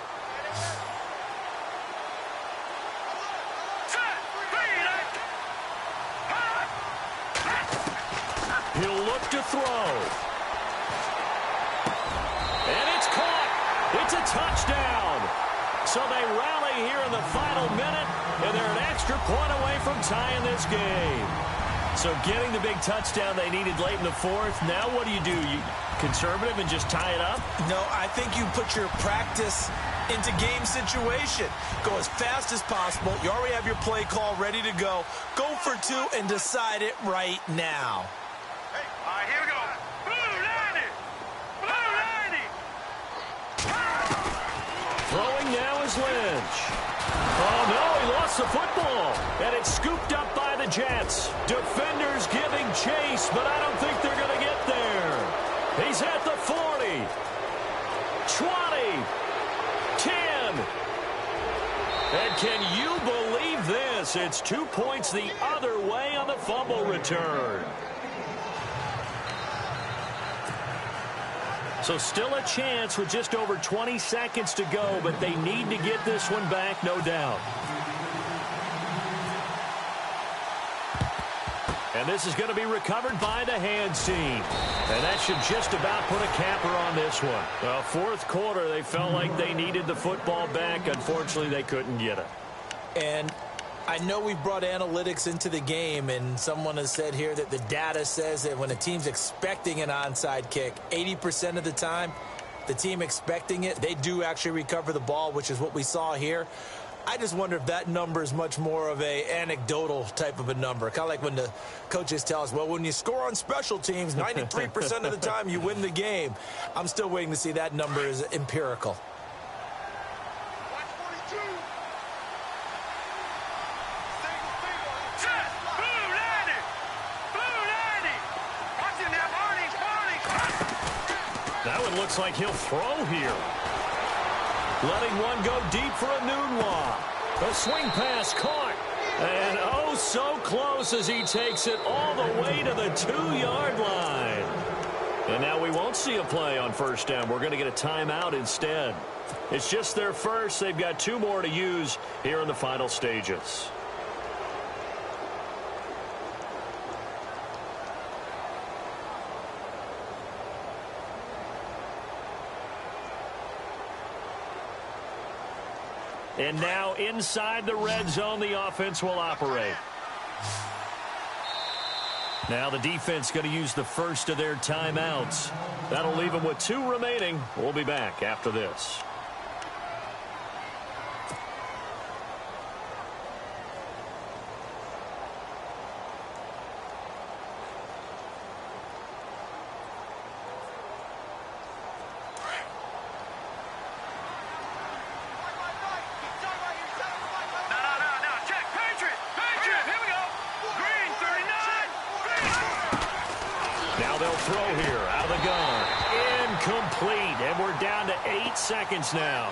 He'll look to throw. And it's caught. It's a touchdown. So they rally here in the final minute, and they're an extra point away from tying this game. So getting the big touchdown they needed late in the 4th. Now what do? You conservative and just tie it up? No, I think you put your practice into game situation. Go as fast as possible. You already have your play call ready to go. Go for 2 and decide it right now. Hey, all right, here we go. Blue 90. Blue 90. Throwing now is Lynch. Oh, no, he lost the football. And it's scooped up by the Jets. Defenders giving chase, but I don't think they're going to get there. He's at the 40. 20. 10. And can you believe this? It's 2 points the other way on the fumble return. So still a chance with just over 20 seconds to go, but they need to get this one back, no doubt. And this is going to be recovered by the hands team. And that should just about put a capper on this one. Well, 4th quarter, they felt like they needed the football back. Unfortunately, they couldn't get it. And I know we brought analytics into the game, and someone has said here that the data says that when a team's expecting an onside kick, 80% of the time, the team expecting it, they do actually recover the ball, which is what we saw here. I just wonder if that number is much more of a anecdotal type of a number. Kind of like when the coaches tell us, well, when you score on special teams, 93% of the time you win the game. I'm still waiting to see that number is empirical. That one looks like he'll throw here. Letting one go deep for a Nunwa. A swing pass caught. And oh, so close as he takes it all the way to the 2-yard line. And now we won't see a play on 1st down. We're going to get a timeout instead. It's just their first. They've got 2 more to use here in the final stages. And now inside the red zone, the offense will operate. Now the defense going to use the first of their timeouts. That'll leave them with 2 remaining. We'll be back after this. Throw here out of the gun. Incomplete. And we're down to 8 seconds now.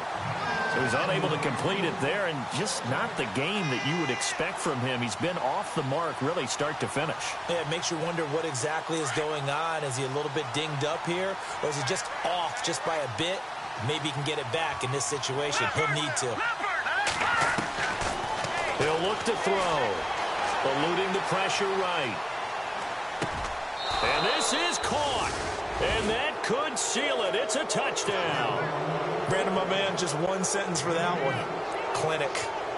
So he's unable to complete it there, and just not the game that you would expect from him. He's been off the mark really start to finish. Yeah, it makes you wonder what exactly is going on. Is he a little bit dinged up here, or is he just off just by a bit? Maybe he can get it back in this situation. He'll need to. He'll look to throw. Eluding the pressure right. And this This is caught. And that could seal it. It's a touchdown. Brandon, my man, just one sentence for that one. Clinic.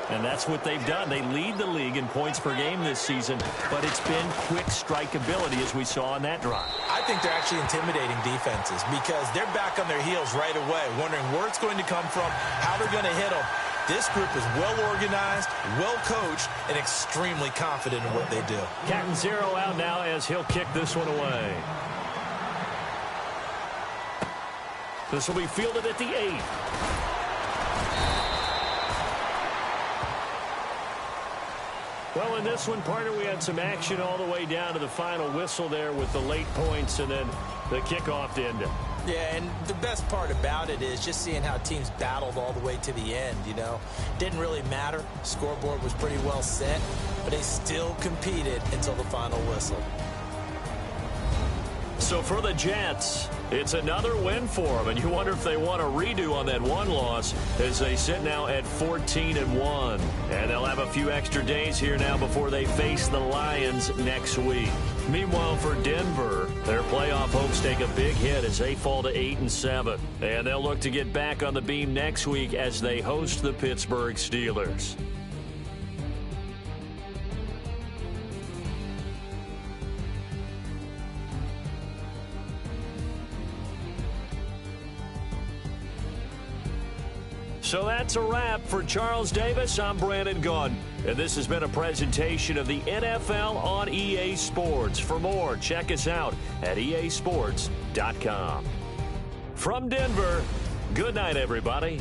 And that's what they've done. They lead the league in points per game this season, but it's been quick strike ability as we saw on that drive. I think they're actually intimidating defenses because they're back on their heels right away, wondering where it's going to come from, how they're going to hit them. This group is well organized, well coached, and extremely confident in what they do. Captain Zero out now as he'll kick this one away. This will be fielded at the 8. Well, in this one, partner, we had some action all the way down to the final whistle there with the late points and then the kickoff to end it. Yeah, and the best part about it is just seeing how teams battled all the way to the end, you know. Didn't really matter. Scoreboard was pretty well set, but they still competed until the final whistle. So for the Jets, it's another win for them, and you wonder if they want a redo on that one loss as they sit now at 14-1. And they'll have a few extra days here now before they face the Lions next week. Meanwhile, for Denver, their playoff hopes take a big hit as they fall to 8-7. And they'll look to get back on the beam next week as they host the Pittsburgh Steelers. So that's a wrap. For Charles Davis, I'm Brandon Gunn. And this has been a presentation of the NFL on EA Sports. For more, check us out at easports.com. From Denver, good night, everybody.